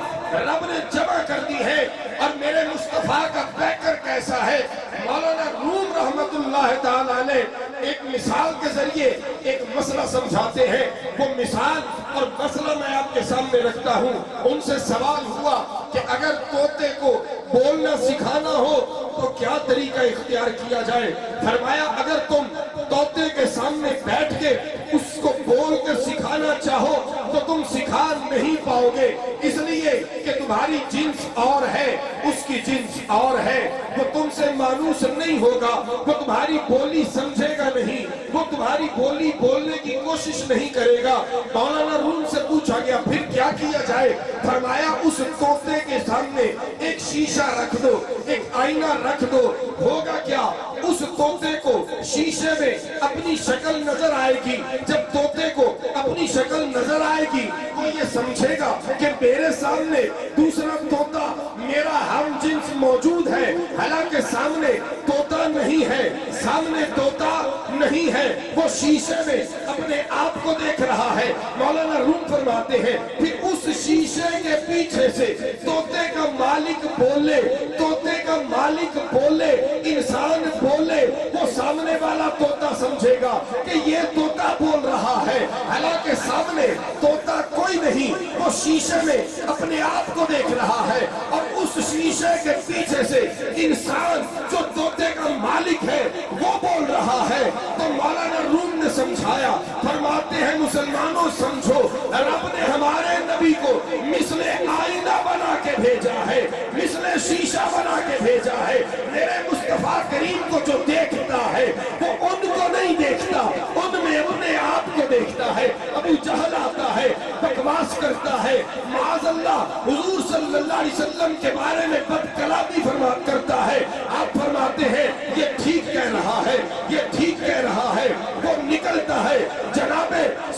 Speaker 6: رب نے جمع کر دی ہے. اور میرے مصطفیٰ کا پیکر کیسا ہے؟ مولانا روم رحمت اللہ تعالیٰ نے ایک مثال کے ذریعے ایک مسئلہ سمجھاتے ہیں. وہ مثال اور مسئلہ میں آپ کے سامنے رکھتا ہوں. ان سے سوال ہوا کہ اگر طوطے کو بولنا سکھانا ہو تو کیا طریقہ اختیار کیا جائے؟ فرمایا اگر تم طوطے کے سامنے بیٹھ کے اس کو بول کر سکھانا چاہو تو تم سکھا نہیں پاؤ گے، اس لیے کہ تمہاری جنس اور ہے، اس کی جنس اور ہے. وہ تم سے مانوس نہیں ہوگا، وہ تمہاری بولی سمجھے گا نہیں، وہ تمہاری بولی بولنے کی کوشش نہیں کرے گا. مولانا روم سے پوچھا گیا پھر کیا کیا جائے؟ فرمایا اس طوطے کے سامنے ایک شیشہ رکھ دو، ایک آئینہ رکھ دو. ہوگا کیا؟ اس طوطے کو شیشے میں اپنی شکل نظر آئے گی. جب طوطے کو اپنی شکل نظر آئے گی وہ یہ سمجھے گا کہ میرے سامنے دوسرا طوطا میرا ہم جنس موجود ہے، حالانکہ سامنے طوطا نہیں ہے، سامنے طوطا نہیں ہے. وہ شیشے میں اپنے آپ کو دیکھ رہا ہے. مولانا روم فرماتے ہیں پھر اس شیشے کے پیچھے سے طوطے کا مالک بولے، طوطے کا مالک بولے، انسان بولے، وہ سامنے والا طوطا سمجھے گا کہ یہ طوطا بول رہا ہے، حالانکہ سامنے طوطا کوئی نہیں. وہ شیشے میں اپنے آپ کو دیکھ رہا ہے اور اس شیشے کے پیچھے سے انسان جو طوطے کا مالک ہے وہ بول رہا ہے. تو مولانا روم نے سمجھایا، فرماتے ہیں مسلمانوں سمجھو رب نے ہمارے نبی کو مثل آئینہ بنا کے بھیجا ہے، مثل شیشہ بنا کے بھیجا ہے. میرے مصطفیٰ کریم کو جو دیکھتا ہے وہ ان کو نہیں دیکھتا، ان میں اپنے آپ کو دیکھتا ہے. ابو جہل آتا ہے بکواس کرتا ہے، معاذ اللہ حضور صلی اللہ علیہ وسلم کے بارے میں بد کلامی کرتا ہے. آپ فرماتے ہیں یہ ٹھیک کہہ رہا ہے، یہ ٹھیک کہہ رہا ہے. وہ نکلتا ہے، جناب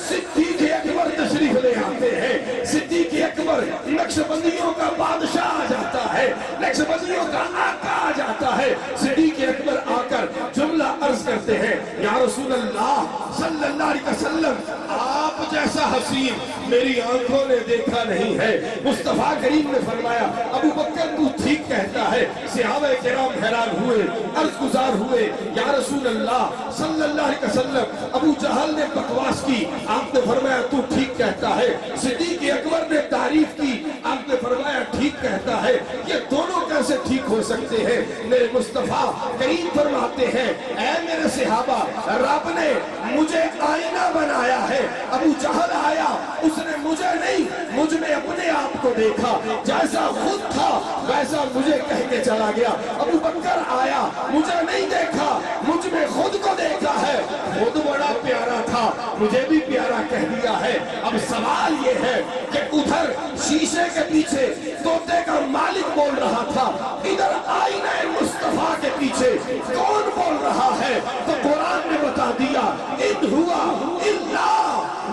Speaker 6: صدیق اکبر تشریف لے آتے ہیں. صدیق اکبر نقشبندیوں کا بادشاہ آ جاتا ہے، نقشبندیوں کا آقا آ جاتا ہے. صدیق اکبر آ کر جملہ عرض کرتے ہیں یا رسول اللہ صلی اللہ علیہ وسلم آپ جیسا حسین میری آنکھوں نے دیکھا نہیں ہے. مصطفیٰ کریم نے فرمایا ابو بکر تو ٹھیک کہتا ہے. صحابہ کرام حیران ہوئے، عرض گزار ہوئے یا رسول اللہ صلی اللہ علیہ وسلم ابو جہل نے بکواس کی، آپ نے فرمایا تو ٹھیک کہتا ہے. صدیق اکبر نے تعریف کی، آپ نے فرمایا ٹھیک کہتا ہے. یہ دونوں کیسے ٹھیک ہو سکتے ہیں؟ میرے مصطفیٰ کریم فرماتے ہیں اے میرے صحابہ رب نے مجھے آئینہ بنایا ہے. ابو جہل آیا، اس نے مجھے نہیں مجھ میں اپنے آپ کو دیکھا، جیسا خود تھا ویسا مجھے کہہ کے چلا گیا. ابو بکر آیا، مجھے نہیں دیکھا، مجھ میں خود کو دیکھا ہے، خود بڑا پیارا تھا مجھے بھی پیارا کہہ دیا ہے. اب سوال یہ ہے کہ ادھر شیشے کے پیچھے طوطے کا مالک بول رہا تھا، ادھر آئینہ مصطفیٰ کے پیچھے کون بول رہا ہے؟ تو قرآن نے بتا دیا ان ہوا الا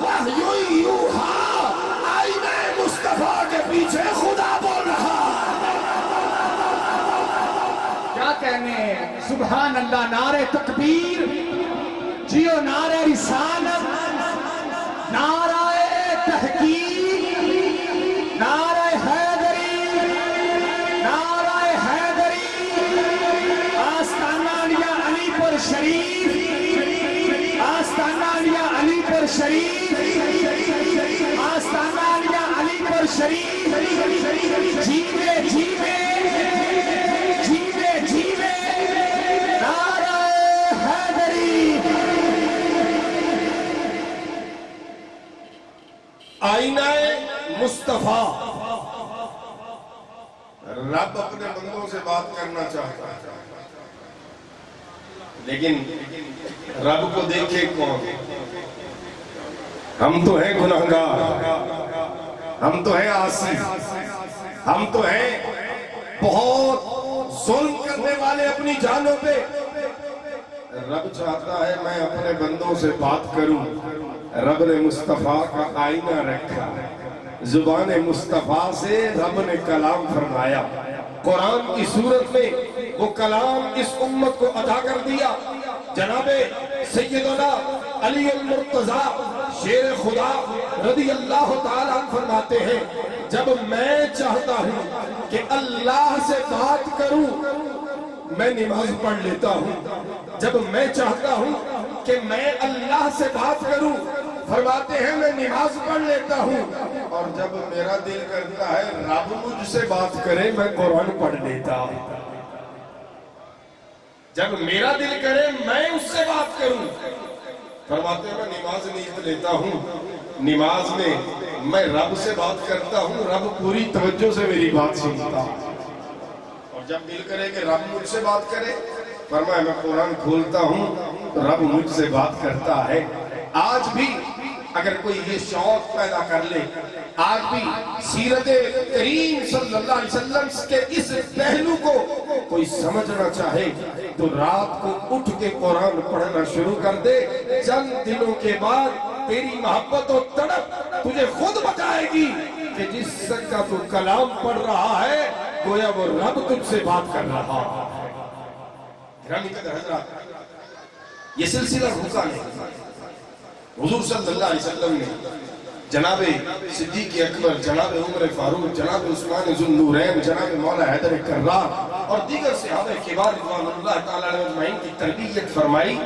Speaker 6: وحی یوحا، آئینہ مصطفیٰ کے پیچھے خدا بول رہا.
Speaker 4: کیا کہنے، سبحان اللہ. نعرہ تکبیر، جیو نعرہ رسالت، نعرہ تحقیق، نعرہ حیدری، نعرہ حیدری. آستانہ علیہ علی پر شریف، آستانہ علیہ علی پر شریف، آستانہ علیہ علی پر شریف. جیوے جیوے جیوے جیوے نعرہ حیدری.
Speaker 6: آئینہ مصطفیٰ، رب اپنے بندوں سے بات کرنا چاہتا ہے، لیکن رب کو دیکھے کون؟ ہم تو ہیں گنہگار، ہم تو ہیں عاصی، ہم تو ہیں بہت ظلم کرنے والے اپنی جانوں پہ۔ رب چاہتا ہے میں اپنے بندوں سے بات کروں۔ رب نے مصطفیٰ کا آئینہ رکھا، زبان مصطفیٰ سے رب نے کلام فرمایا، قرآن کی صورت میں وہ کلام اس امت کو عطا کر دیا۔ جناب سیدنا علی المرتضیٰ شیر خدا رضی اللہ تعالیٰ عنہ فرماتے ہیں جب میں چاہتا ہوں کہ اللہ سے بات کروں میں نماز پڑھ لیتا ہوں، جب میں چاہتا ہوں کہ میں اللہ سے بات کروں فرماتے ہیں میں نماز پڑھ لیتا ہوں، اور جب میرا دل کرتا ہے رب مجھ سے بات کرے میں قرآن پڑھ لیتا ہوں۔ جب میرا دل کرے میں اس سے بات کروں فرماتے ہیں میں نماز نیت لیتا ہوں، نماز میں میں رب سے بات کرتا ہوں، رب پوری توجہ سے میری بات سنتا ہوں، اور جب دل کرے کہ رب مجھ سے بات کرے فرمایا میں قرآن کھولتا ہوں رب مجھ سے بات کرتا ہے۔ آج بھی اگر کوئی یہ شوق پیدا کر لے، آج بھی سیرت کریم صلی اللہ علیہ وسلم کے اس پہلو کو کوئی سمجھنا چاہے تو رات کو اٹھ کے قرآن پڑھنا شروع کر دے، چند دنوں کے بعد تیری محبت و تڑپ تجھے خود بتائے گی کہ جس کا تو کلام پڑھ رہا ہے گویا وہ رب تجھ سے بات کر رہا ہے۔ گرامی قدر حضرات، یہ سلسلہ رکا نہیں۔ حضور صلی اللہ علیہ وسلم نے جناب صدیق اکبر، جناب عمر فاروق، جناب عثمان ذو النورین، جناب مولا حیدر کرار اور دیگر صحابہ کبار رضوان اللہ تعالیٰ علیہ اجمعین کی تربیت فرمائی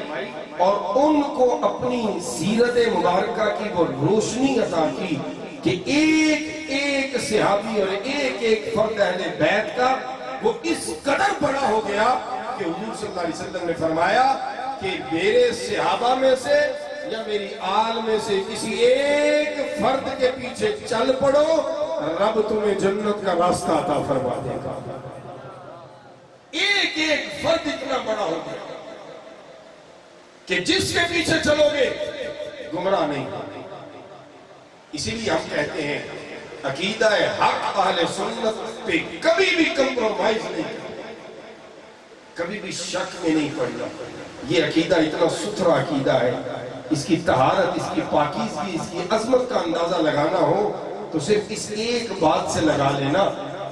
Speaker 6: اور ان کو اپنی سیرت مبارکہ کی وہ روشنی عطا کی کہ ایک ایک صحابی اور ایک ایک فرد اہل بیت کا وہ اس قدر بڑا ہو گیا کہ حضور صلی اللہ علیہ وسلم نے فرمایا کہ میرے صحابہ میں سے یا میری آل میں سے کسی ایک فرد کے پیچھے چل پڑو رب تمہیں جنت کا راستہ عطا فرما دے گا۔ ایک ایک فرد اتنا بڑا ہو گیا کہ جس کے پیچھے چلو گے گمراہ نہیں۔ اسی لیے ہم کہتے ہیں عقیدہ حق اہل سنت پہ کبھی بھی کمپرومائز نہیں، کبھی بھی شک میں نہیں پڑنا۔ یہ عقیدہ اتنا ستھرا عقیدہ ہے، اس کی طہارت، اس کی پاکیزگی، اس کی عظمت کا اندازہ لگانا ہو تو صرف اس ایک بات سے لگا لینا،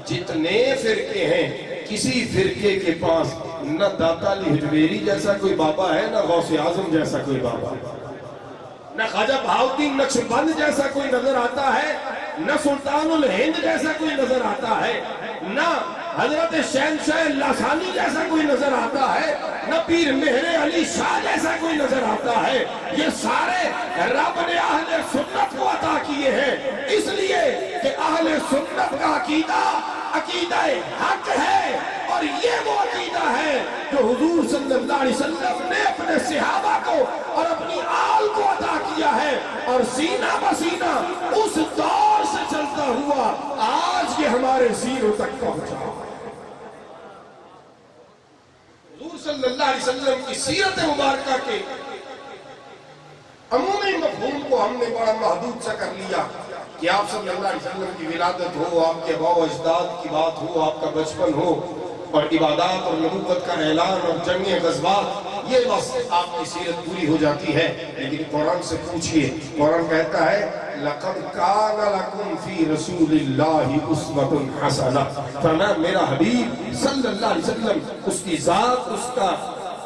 Speaker 6: جتنے فرقے ہیں کسی فرقے کے پاس نہ داتا علی حجویری جیسا کوئی بابا ہے، نہ غوث اعظم جیسا کوئی بابا ہے، نہ خواجہ بہاؤالدین نقشبند جیسا کوئی نظر آتا ہے، نہ سلطان الہند جیسا کوئی نظر آتا ہے، نہ حضرت شہنشاہ لاسانی جیسا کوئی نظر آتا ہے، نہ پیر مہر علی شاہ جیسا کوئی نظر آتا ہے۔ یہ سارے رب نے اہل سنت کو عطا کیے ہیں، اس لیے کہ اہل سنت کا عقیدہ عقیدہ حق ہے، اور یہ وہ عقیدہ ہے جو حضور صلی اللہ علیہ وسلم نے اپنے صحابہ کو اور اپنی آل کو عطا کیا ہے، اور سینہ بسینہ اس دور سے چلتا ہوا آج یہ ہمارے سینوں تک پہنچا۔ حضور صلی اللہ علیہ وسلم کی سیرت مبارکہ کے عمومی مفہوم کو ہم نے بڑا محدود سا کر لیا کہ آپ صلی اللہ علیہ وسلم کی ولادت ہو، آپ کے آباء و اجداد کی بات ہو، آپ کا بچپن ہو، اور عبادات اور نبوت کا اعلان اور جنگیں غزوات، یہ بس آپ کی سیرت پوری ہو جاتی ہے۔ لیکن قرآن سے پوچھئے، قرآن کہتا ہے لَقَدْ كَانَ لَكُمْ فِي رَسُولِ اللَّهِ أُسْوَةٌ حَسَنَةٌ، فرمایا میرا حبیب صلی اللہ علیہ وسلم اس کی ذات، اس کا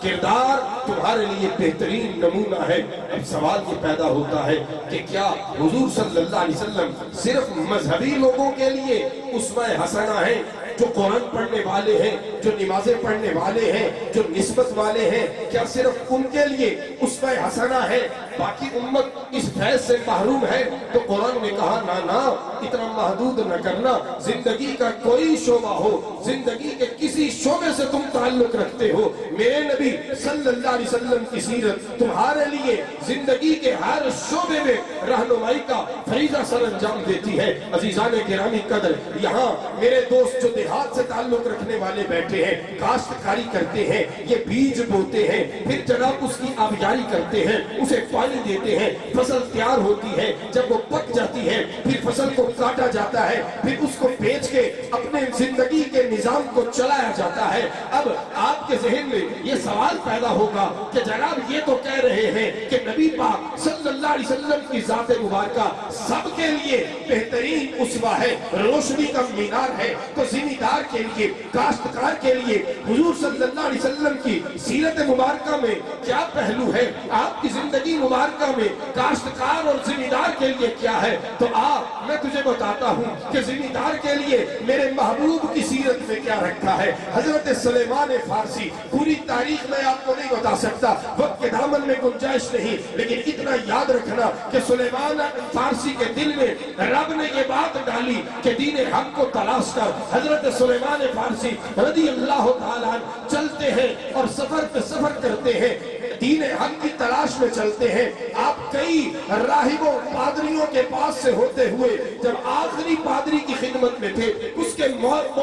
Speaker 6: کردار تمہارے لیے بہترین نمونہ ہے۔ اب سوال یہ پیدا ہوتا ہے کہ کیا حضور صلی اللہ علیہ وسلم صرف مذہبی لوگوں کے لیے اسوہ حسنہ ہیں؟ جو قرآن پڑھنے والے ہیں، جو نمازیں پڑھنے والے ہیں، جو نسبت والے ہیں، کیا صرف ان کے لیے اسوہ حسنہ ہے؟ باقی امت اس فیض سے محروم ہے؟ تو قرآن نے کہا نا اتنا محدود نہ کرنا، زندگی کا کوئی شعبہ ہو، زندگی کے کسی شعبے سے تم تعلق رکھتے ہو، میرے نبی صلی اللہ علیہ وسلم کی سیرت تمہارے لیے زندگی کے ہر شعبے میں رہنمائی کا فریضہ سر انجام دیتی ہے۔ عزیزان گرامی قدر، یہاں میرے دوست جو دیہات سے تعلق رکھنے والے بیٹھے ہیں، کاشتکاری کرتے ہیں، یہ بیج بوتے ہیں، پھر جناب اس کی آبیاری کرتے ہیں، اسے پانی دیتے ہیں، فصل تیار ہوتی ہے، جب وہ پک جاتی ہے پھر فصل کو کاٹا جاتا ہے، پھر اس کو بیچ کے اپنے زندگی کے نظام کو چلایا جاتا ہے۔ اب آپ کے ذہن میں یہ سوال پیدا ہوگا کہ جناب یہ تو کہہ رہے ہیں کہ نبی پاک صلی اللہ علیہ وسلم کی ذات مبارکہ سب کے لیے بہترین اسوہ ہے، روشنی کا مینار ہے، تو زمیندار کے لیے، کاشتکار کے لیے حضور صلی اللہ علیہ وسلم کی سیرت مبارکہ میں کیا پہلو ہے؟ آپ کی زندگی مبارکہ میں کاشتکار اور زمیندار کے لیے کیا ہے؟ تو میں تجھے بتاتا ہوں کہ زمیندار کے لیے میرے محبوب کی سیرت میں کیا رکھا ہے۔ حضرت سلیمان فارسی، پوری تاریخ میں آپ کو نہیں بتا سکتا، وقت کے دامن میں گنجائش نہیں، لیکن اتنا یاد رکھنا کہ سلیمان فارسی کے دل میں رب نے یہ بات ڈالی کہ دین حق کو تلاش کر۔ حضرت سلیمان فارسی رضی اللہ تعالیٰ چلتے ہیں اور سفر پہ سفر کرتے ہیں، دین حق کی تلاش میں چلتے ہیں۔ آپ کئی راہبوں پادریوں کے پاس سے ہوتے ہوئے جب آخری پادری کی خدمت میں تھے، اس کے موت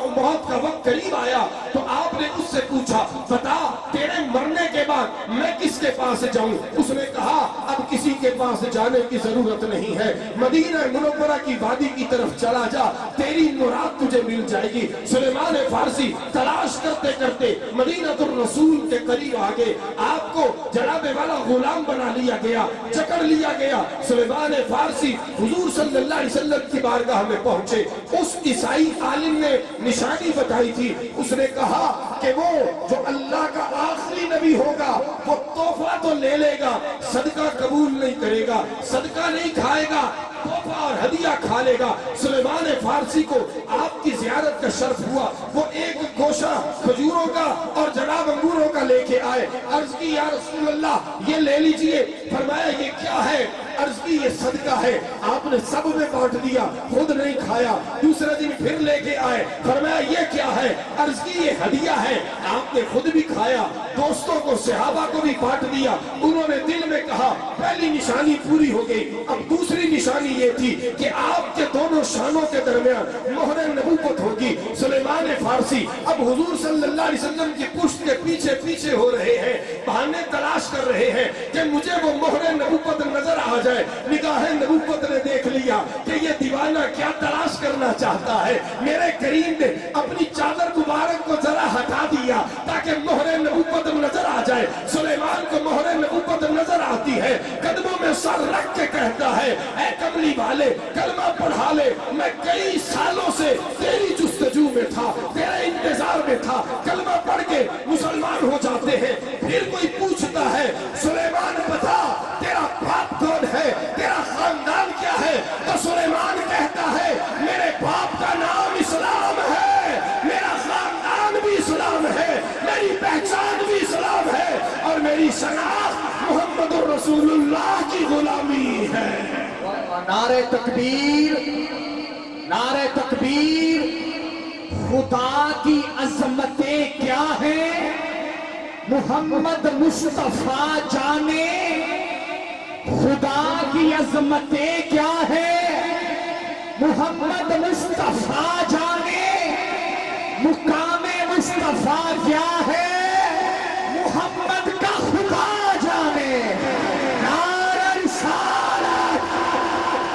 Speaker 6: کا وقت قریب آیا تو آپ نے اس سے پوچھا بتا تیرے مرنے کے بعد میں کس کے پاس جاؤں؟ اس نے کہا اب کسی کے پاس جانے کی ضرورت نہیں ہے، مدینہ منورہ کی وادی کی طرف چلا جا، تیری مراد تجھے مل جائے گی۔ سلیمان فارسی تلاش کرتے کرتے مدینہ الرسول کے قریب آگے، آپ کو جناب والا غلام بنا لیا گیا، جکڑ لیا گیا۔ سلیمان فارسی حضور صلی اللہ علیہ وسلم کی بارگاہ میں پہنچے، اس عیسائی عالم نے نشانی بتائی تھی، اس نے کہا کہ وہ جو اللہ کا آخری نبی ہوگا وہ تحفہ تو لے لے گا، صدقہ قبول نہیں کرے گا، صدقہ نہیں کھائے گا، تحفہ اور ہدیہ کھا لے گا۔ سلیمان فارسی کو آپ کی زیارت کا شرف ہوا، وہ ایک گوشہ کھجوروں کا اور جناب انگوروں کا لے کے آئے، عرض کی یا رسول اللہ یہ لے لیجئے، فرمایا یہ کیا ہے؟ عرض کی یہ صدقہ ہے۔ آپ نے سب میں بانٹ دیا، خود نہیں کھایا۔ دوسرے دن پھر لے کے آئے، فرمایا یہ کیا ہے؟ عرض کی یہ ہدیہ ہے۔ آپ نے خود بھی کھایا، دوستوں کو صحابہ کو بھی بانٹ دیا۔ انہوں نے دل میں کہا پہلی نشانی پوری ہو گئی، اب دوسری نشانی یہ تھی کہ آپ کے دونوں شانوں کے درمیان مہر نبوت ہوگی۔ سلیمان فارسی اب حضور صلی اللہ علیہ وسلم کی پشت کے پیچھے پیچھے ہو رہے ہیں، بہانے تلاش کر رہے ہیں کہ مجھے وہ مہر نبوت نظر آ جائے۔ نگاہ نبوت نے دیکھ لیا کہ یہ دیوانہ کیا تلاش کرنا چاہتا ہے۔ میرے کریم نے اپنی چادر مبارک کو ذرا ہٹا دیا تاکہ مہر نبوت نظر آ جائے۔ سلیمان کو مہر نبوت نظر آتی ہے، قدموں میں سر رکھ کے کہتا ہے اے کملی والے کلمہ پڑھا لے، میں کئی سالوں سے تیری جستجو میں تھا، تیرے انتظار میں تھا، کلمہ پڑھ کے مسلمان ہو جاتے ہیں۔ پھر کوئی پوچھتا ہے سلیمان بتا تیرا باپ کون ہے، تیرا خاندان کیا ہے؟ تو سلیمان کہتا ہے میرے باپ کا نام اسلام ہے، میرا خاندان بھی اسلام ہے، میری پہچان بھی اسلام ہے، اور میری شناخت محمد رسول اللہ کی غلامی ہے۔
Speaker 4: نعرہ تکبیر، نعرہ تکبیر۔ خدا کی عظمتیں کیا ہیں محمد مصطفیٰ جانے، خدا کی عظمتیں کیا ہیں محمد مصطفیٰ جانے، مقام مصطفیٰ کیا ہے محمد کا خدا جانے۔ نعرہ رسالت،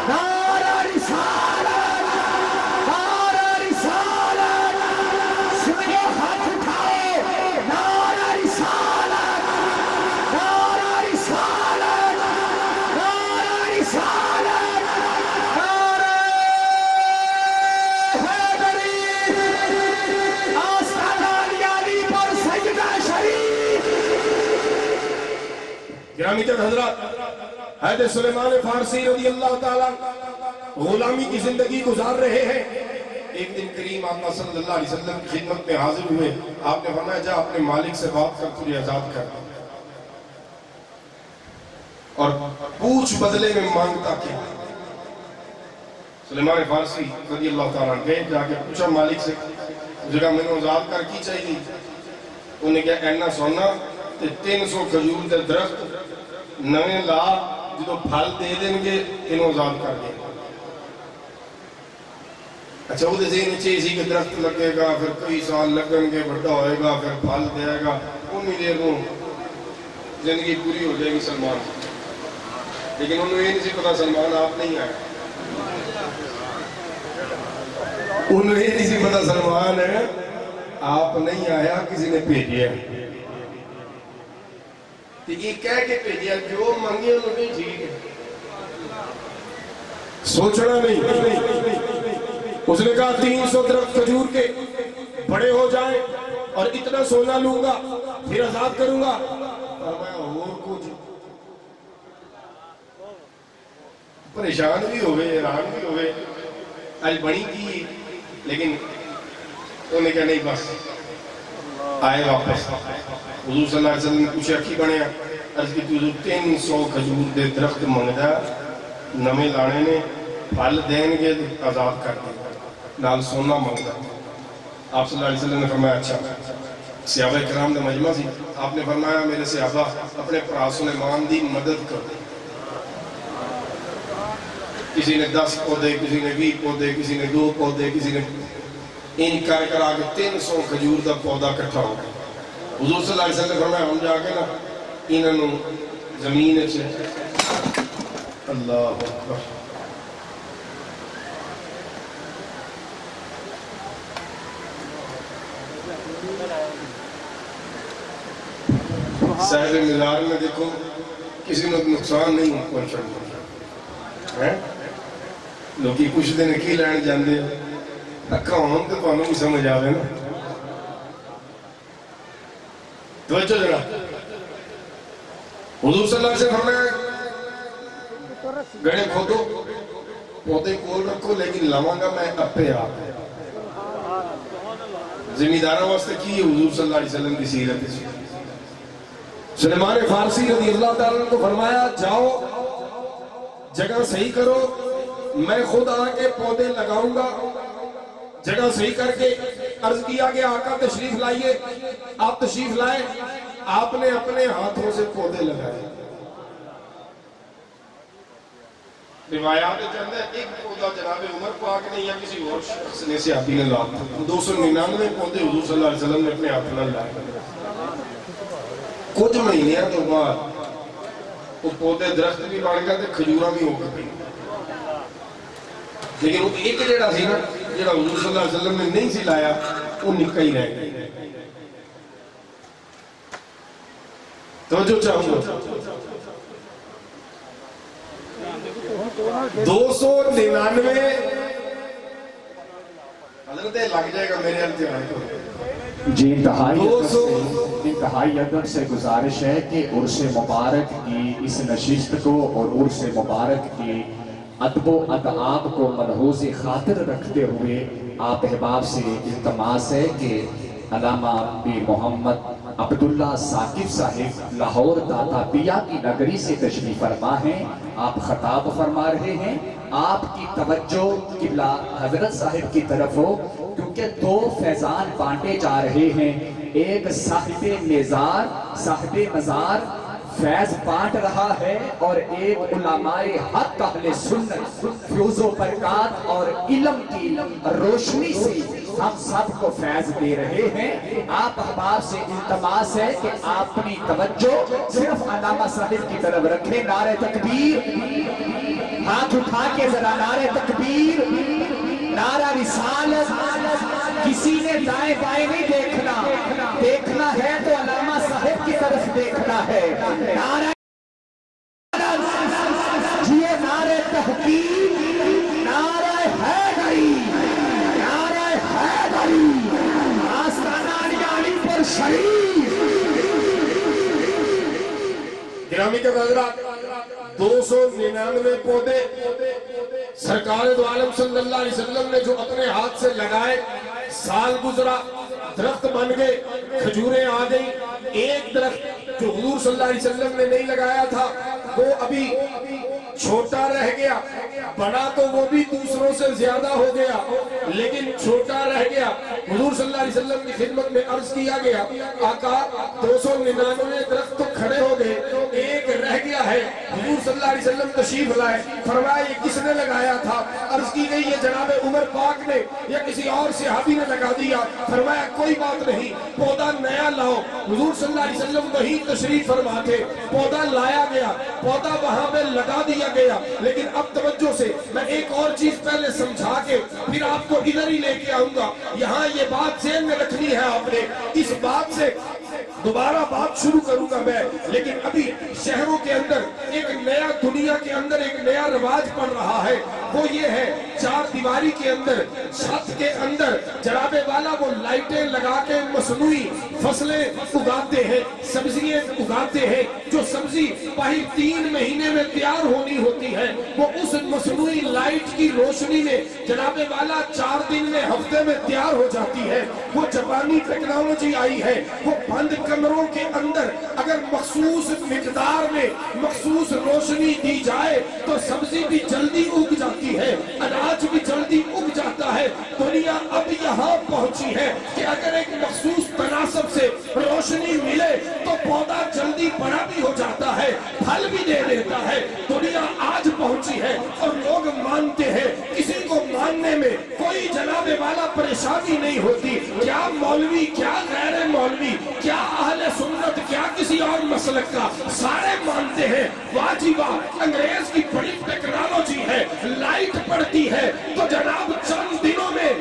Speaker 4: نعرہ رسالت، نعرہ رسالت، سنیے ہاتھ اٹھائے، نعرہ رسالت، نعرہ رسالت، نعرہ رسالت، نعرہ حیدری، آستانہ علی پر سجدہ شریف۔
Speaker 6: گرامی تر حضرات، حضرت سلیمان فارسی رضی اللہ تعالیٰ غلامی کی زندگی گزار رہے ہیں، ایک دن کریم آقا صلی اللہ علیہ وسلم کی خدمت میں حاضر ہوئے. آپ نے فرمایا جا اپنے مالک سے بات کر تجھے آزاد کر اور پوچھ بدلے میں مانگتا کیا. سلیمان فارسی رضی اللہ تعالیٰ گئے جا کے پوچھا مالک سے جگہ میں نے آزاد کر کی چاہیے. انہوں نے کہا اینا سونا تے 300 کھجور دے درخت نویں لا جدو پھل دے دیں گے انہوں آزاد کر دیں. اچھا وہ ذہن چیز ہی کہ درخت لگے گا پھر کئی سال لگن گے بڑا ہوئے گا پھر پھل دے گا انہی دیر کو زندگی پوری ہو جائے گی سلمان. لیکن انہوں نے یہ نہیں پتا سلمان آپ نہیں آئے. انہوں نے یہ نہیں پتا سلمان ہے آپ نہیں آیا کسی نے بھیجیا. یہ کہہ کے بھیجیا جو مانگے انہوں نے ٹھیک ہے سوچنا نہیں. اس نے کہا 300 درخت کھجور کے بڑے ہو جائیں اور اتنا سونا لوں گا پھر آزاد کروں گا. اور کچھ پریشان بھی ہوئے حیران بھی ہوئے آج بڑی کی. لیکن انہوں نے کہا نہیں بس آئے واپس. حضور صلی اللہ علیہ وسلم نے پوچھا کی بنیا عرض کی حضور 300 کھجور دے درخت منگدا نویں لانے نے پھل دین گے آزاد کر دیں نال سونا منگدا. آپ صلی اللہ علیہ وسلم نے فرمایا اچھا. صحابہ کرام نے مجمع سی. آپ نے فرمایا میرے صحابہ اپنے بھرا سلیمان دی مدد کر دیں. کسی نے 10 پودے کسی نے 20 پودے کسی نے 2 پودے کسی نے ان کر آگے 300 کھجور دا پودا کٹھا ہو گیا. حضور صلی اللہ علیہ وسلم نے فرمایا ہم جا کے نا انہوں زمین سے اللہ اکبر صاحب مزار میں دیکھو کسی نے نقصان نہیں پہنچا. لوگی کچھ دن کی لین جاندے اکھا ہوں تو پانوں بھی سمجھ آوے نا. توجہ جڑا حضور صلی اللہ علیہ وسلم فرمایا گڑے کھودو پودے کول رکھو لیکن لاواں گا میں اپے آپ. زمینداروں واسطے کی حضور صلی اللہ علیہ وسلم کی سیرت ہے. سلیمان فارسی رضی اللہ تعالیٰ کو فرمایا جاؤ جگہ صحیح کرو میں خود آ کے پودے لگاؤں گا. جگہ صحیح کر کے عرض کیا کہ آقا تشریف لائیے. آپ تشریف لائے آپ نے اپنے ہاتھوں سے پودے لگائے. روایات چند ہے ایک پودا جناب عمر پاک نے یا کسی اور شخص نے صحابی نے لا 299 پودے حضور صلی اللہ علیہ وسلم نے اپنے ہاتھ میں لائے. کچھ مہینے تو بعد وہ پودے درخت بھی بڑھ گئے تھے کھجوراں بھی ہو گئی. لیکن وہ ایک جڑا سی نا جڑا حضور صلی اللہ علیہ وسلم نے نہیں سی لایا وہ نکا ہی رہ گئی. توجہ چاہوں گا 299 حضرت لگ جائے گا میرے التحان کو.
Speaker 2: جی انتہائی ادب سے گزارش ہے کہ عرس مبارک کی اس نشست کو اور عرس مبارک کی ادب و ادعاب کو ملحوظ خاطر رکھتے ہوئے آپ احباب سے التماس ہے کہ علامہ پیر محمد عبداللہ ثاقب صاحب لاہور داتا پیا کی نگری سے تشریف فرما ہیں. آپ خطاب فرما رہے ہیں. آپ کی توجہ قبلہ حضرت صاحب کی طرف ہو کیونکہ 2 فیضان بانٹے جا رہے ہیں. ایک صاحب نظار صاحب مزار فیض بانٹ رہا ہے اور ایک علماء حق اہل سنت فیوز و برکات اور علم کی روشنی سے ہم سب کو فیض دے رہے ہیں. آپ احباب سے التماس ہے کہ آپ اپنی توجہ صرف علامہ صاحب کی طرف رکھیں. نعرہ تکبیر ہاتھ اٹھا کے ذرا نعرہ تکبیر نعرہ رسالت. کسی نے دائیں بائیں نہیں دیکھنا ہے تو علامہ صاحب کی طرف دیکھنا ہے. نعرہ جیے نعرہ تحقیق نعرہ حیدری نعرہ حیدری آستانہ علی پر شریف. گرامی کے حضرات 299 پودے
Speaker 6: سرکار دو عالم صلی اللہ علیہ وسلم نے جو اپنے ہاتھ سے لگائے، سال گزرا، درخت بن گئے، کھجوریں آ گئی. ایک درخت جو حضور صلی اللہ علیہ وسلم نے نہیں لگایا تھا وہ ابھی چھوٹا رہ گیا، بڑا تو وہ بھی دوسروں سے زیادہ ہو گیا لیکن چھوٹا رہ گیا. حضور صلی اللہ علیہ وسلم کی خدمت میں عرض کیا گیا، آقا 299 درخت تو کھڑے ہو گئے، ایک رہ گیا ہے. حضور صلی اللہ علیہ وسلم تشریف لائے، فرمایا یہ کس نے لگایا تھا؟ عرض کی گئی یہ جناب عمر پاک نے یا کسی اور صحابی نے لگا دیا. فرمایا کوئی بات نہیں، پودا نیا لاؤ. حضور صلی اللہ علیہ وسلم وہی تشریف فرما تھے، پودا لایا گیا، پودا وہاں پہ لگا دیا گیا. لیکن اب توجہ سے میں ایک اور چیز پہلے سمجھا کے پھر آپ کو ادھر ہی لے کے آؤں گا. یہاں یہ بات ذہن میں رکھنی ہے آپ نے، اس بات سے دوبارہ بات شروع کروں گا میں. لیکن ابھی شہروں کے اندر ایک نیا، دنیا کے اندر ایک نیا رواج پڑ رہا ہے. وہ یہ ہے چار دیواری کے اندر، چھت کے اندر جناب والا وہ لائٹیں لگا کے مصنوعی فصلیں اگاتے ہیں، سبزیاں اگاتے ہیں. جو سبزی پہی 3 مہینے میں تیار ہونی ہوتی ہے وہ اس مصنوعی لائٹ کی روشنی میں جناب والا 4 دن میں، ہفتے میں تیار ہو جاتی ہے. وہ جاپانی ٹیکنالوجی آئی ہے. وہ بند کمروں کے اندر اگر مخصوص مقدار میں مخصوص روشنی دی جائے تو سبزی بھی جلدی اگ جاتی ہے، اناج بھی جلدی اگ جاتا ہے. دنیا اب یہاں پہنچی ہے کہ اگر ایک مخصوص تناسب سے روشنی ملے تو پودا جلدی بڑا بھی ہو جاتا ہے، پھل بھی دے دیتا ہے. دنیا آج پہنچی ہے اور لوگ مانتے ہیں، کسی کو ماننے میں کوئی جناب والا پریشانی نہیں ہوتی. کیا مولوی، کیا غیر مولوی، کیا اہل سنت، کیا کسی اور مسلک کا، سارے مانتے ہیں واجبہ انگریز کی بڑی ٹیکنالوجی ہے. لائٹ پڑتی ہے تو جناب چند دنوں میں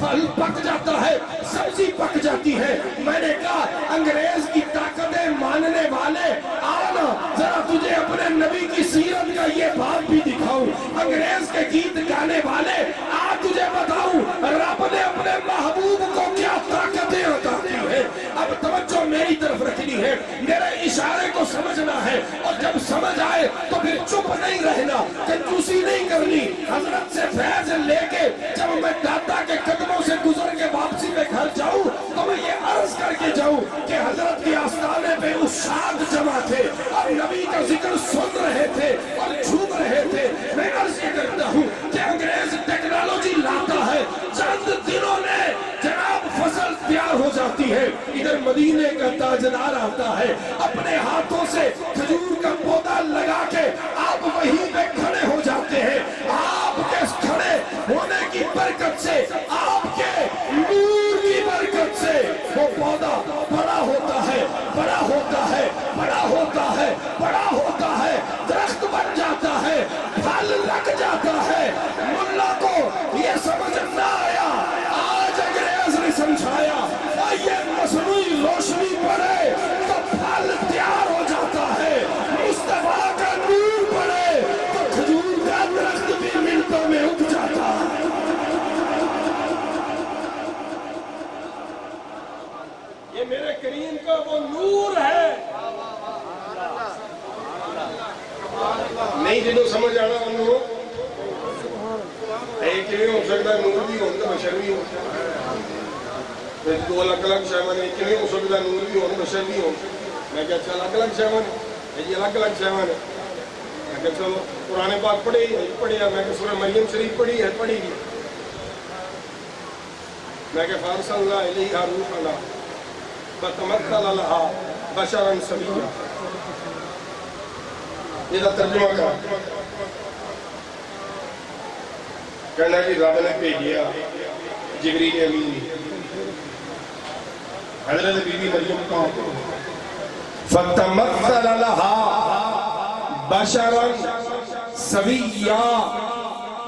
Speaker 6: پھل پک جاتا ہے، سبزی پک جاتی ہے. میں نے کہا انگریز کی طاقتیں ماننے والے آنا، ذرا تجھے اپنے نبی کی سیرت کا یہ باب بھی دکھاؤں. انگریز کے گیت گانے والے آ تجھے بتاؤں رب نے اپنے محبوب کو کیا طاقتیں عطا کی ہے. اب توجہ میری طرف رکھنی ہے، میرے اشارے کو سمجھنا ہے اور جب سمجھ آئے تو پھر چپ نہیں رہنا، کنجوسی نہیں کرنی. حضرت سے فیض لے کے جب میں دادا کے قدموں سے گزر کے واپسی میں گھر جاؤں تو میں یہ عرض کر کے جاؤں کہ حضرت کے آستانے پہ اشاق جمع تھے اور نبی کا ذکر سن رہے تھے اور جھوم رہے تھے. میں عرض یہ کرتا ہوں کہ انگریز ٹیکنالوجی لاتا ہے، چند دنوں میں جناب فصل تیار ہو جاتی ہے. ادھر مدینے کا تاجدار آتا ہے، اپنے ہاتھوں سے کھجور کا پودا لگا کے آپ وہیں پہ کھڑے ہو جاتے ہیں. آپ کے کھڑے ہونے کی برکت سے، آپ کے نور کی برکت سے وہ پودا بڑا ہوتا ہے، بڑا ہوتا ہے، بڑا ہوتا ہے، بڑا ہوتا ہے، درخت بن جاتا ہے، پھل لگ جاتا ہے. ملا کو یہ سمجھ نہ آیا، آج انگریز نے سمجھایا اور یہ مصنوعی روشنی پڑے تو پھل تیار ہو جاتا ہے، مصطفیٰ کا نور پڑے تو کھجور کا درخت بھی منٹوں میں اگ جاتا ہے. یہ میرے کریم کا وہ نور ہے. نہیں جنہوں سمجھ آنا انہوں ایک کیویں ہو سکتا ہے، نور بھی ہوتا بشر بھی ہوتا. دو الگ الگ شہمان ایک کیویں ہو سکتا ہے، نور بھی ہوتا بشر بھی ہوتا. میں کہا اچھا الگ الگ شہمان ہے، یہ الگ الگ شہمان ہے. میں کہا چلو قرآن پاک پڑھے ہی پڑھے، میں کہا سورہ مریم شریف پڑھی ہے، پڑھی گی. میں کہا فارس اللہ علیہ روحنا فتمثل لها بشرا سویا. یہ ترجمہ کا کہنا کہ رب نے بھیجیا جبریل امین حضرت بی بی مریم کو فتمثل لها بشرا سویا.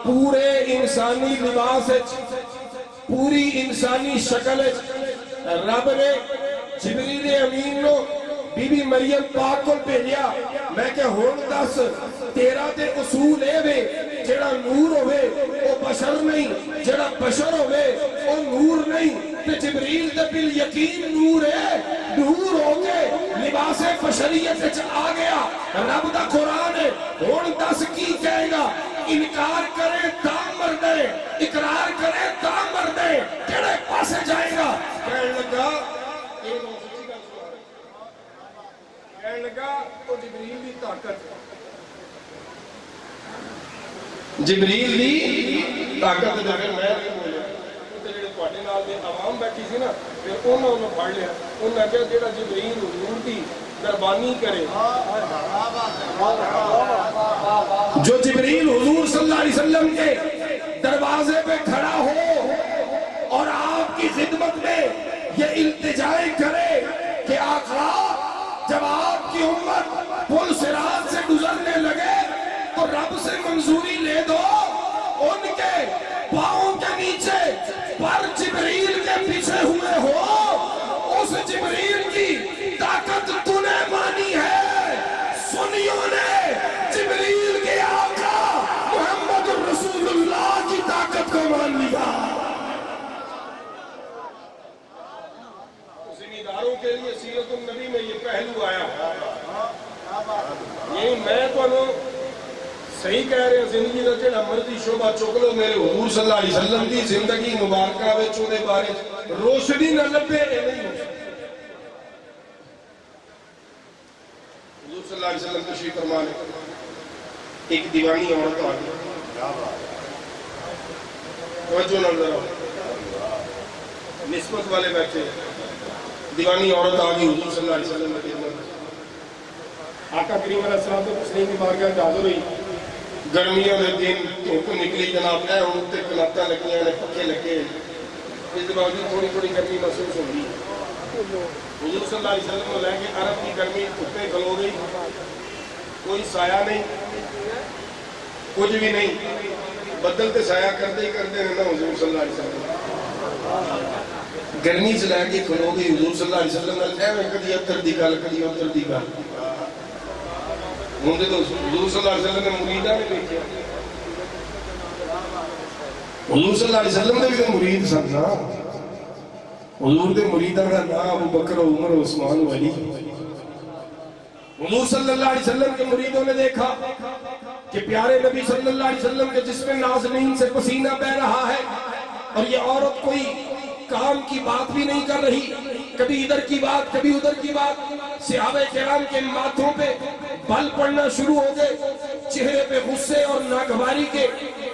Speaker 6: پورے انسانی لباس، پوری انسانی شکل رب نے جبریل امین نو بی بی مریم پاک کو بھیجیا. میں کہ ہون دس تیرا تے اصول اے وے جڑا نور ہوئے وہ بشر نہیں، جڑا بشر ہوئے وہ نور نہیں. تے جبریل تے بل یقین نور ہے، نور ہو کے لباس بشریت آ گیا. رب دا قرآن ہے، ہون دس کی کہے گا؟ انکار کریں وہ جبریل دی طاقت جبریل دی طاقت دے پھر میں نہیں بولیا تے جڑے تواڈے نال دے عوام بیٹھی سی نا پھر انہاں نوں پڑھ لیا انہاں کہا جڑا جبریل حضور دی دربانی کرے جو جبریل حضور صلی اللہ علیہ وسلم کے دروازے پہ کھڑا ہو اور آپ کی خدمت میں یہ التجائے کرے کہ آقا جب آپ کی امت پل صراط سے گزرنے لگے تو رب سے منظوری لے دو ان کے پاؤں کے نیچے پر جبریل کے پیچھے ہوئے ہو اس جبریل کی طاقت تو نے مانی ہے سنیوں نے جبریل کے آقا محمد رسول اللہ کی طاقت کو مان لیا ذمہ کے لیے سیرت النبی میں یہ پہلو آیا یہی میں تو صحیح کہہ رہے ہیں زندگی کا جڑا مرضی شعبہ چک لو میرے حضور صلی اللہ علیہ وسلم کی زندگی مبارکہ وچ اودے بارے روشنی نہ لبے اے نہیں ہو حضور صلی اللہ علیہ وسلم تشریف فرما لے ایک دیوانی عورت آ گئی توجہ نہ ذرا نسبت والے بیٹھے دیوانی عورت آ گئی حضور صلی اللہ علیہ وسلم کی خدمت آقا کریم علیہ السلام تو تسلیم کی بارگاہ میں حاضر ہوئی گرمیوں میں دن دھوپ نکلی جناب اے اونتے کلاتا لگیاں نے پکے لگے اس باوجود تھوڑی تھوڑی گرمی محسوس ہو گئی حضور صلی اللہ علیہ وسلم کو لے کے عرب کی گرمی دھوپیں کھلو گئی کوئی سایہ نہیں کچھ بھی نہیں بدلتے سایہ کرتے ہی کرتے رہنا حضور صلی اللہ علیہ وسلم گرمی سے لے کے کھلو گئی حضور صلی اللہ علیہ وسلم نے اے میں کدی اتر دی گل کدی اتر دی گل ہوں تو حضور صلی اللہ علیہ وسلم نے مریدہ نے دیکھا حضور صلی اللہ علیہ وسلم نے بھی تو مرید سننا حضور دے مریدہ کا نام ابو بکر و عمر و عثمان و علی حضور صلی اللہ علیہ وسلم کے مریدوں نے دیکھا کہ پیارے نبی صلی اللہ علیہ وسلم کے جسم نازنین سے پسینہ بہ رہا ہے اور یہ عورت کوئی کام کی بات بھی نہیں کر رہی کبھی ادھر کی بات کبھی ادھر کی بات صحابہ کرام کے ماتھوں پہ بل پڑنا شروع ہو گئے چہرے پہ غصے اور ناگواری کے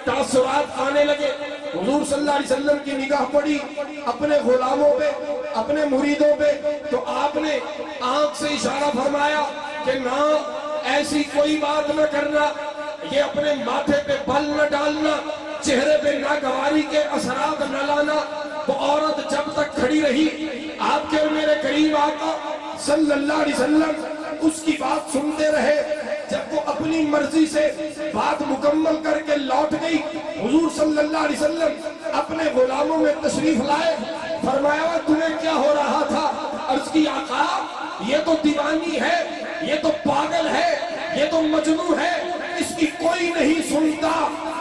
Speaker 6: تاثرات آنے لگے حضور صلی اللہ علیہ وسلم کی نگاہ پڑی اپنے غلاموں پہ اپنے مریدوں پہ تو آپ نے آنکھ سے اشارہ فرمایا کہ نہ ایسی کوئی بات نہ کرنا یہ اپنے ماتھے پہ بل نہ ڈالنا چہرے پہ ناگواری کے اثرات نہ لانا وہ عورت جب تک کھڑی رہی آپ کے اور میرے قریب آقا صلی اللہ علیہ وسلم اس کی بات سنتے رہے جب وہ اپنی مرضی سے بات مکمل کر کے لوٹ گئی حضور صلی اللہ علیہ وسلم اپنے غلاموں میں تشریف لائے فرمایا تمہیں کیا ہو رہا تھا عرض کی آقا یہ تو دیوانی ہے یہ تو پاگل ہے یہ تو مجنون ہے اس کی کوئی نہیں سنتا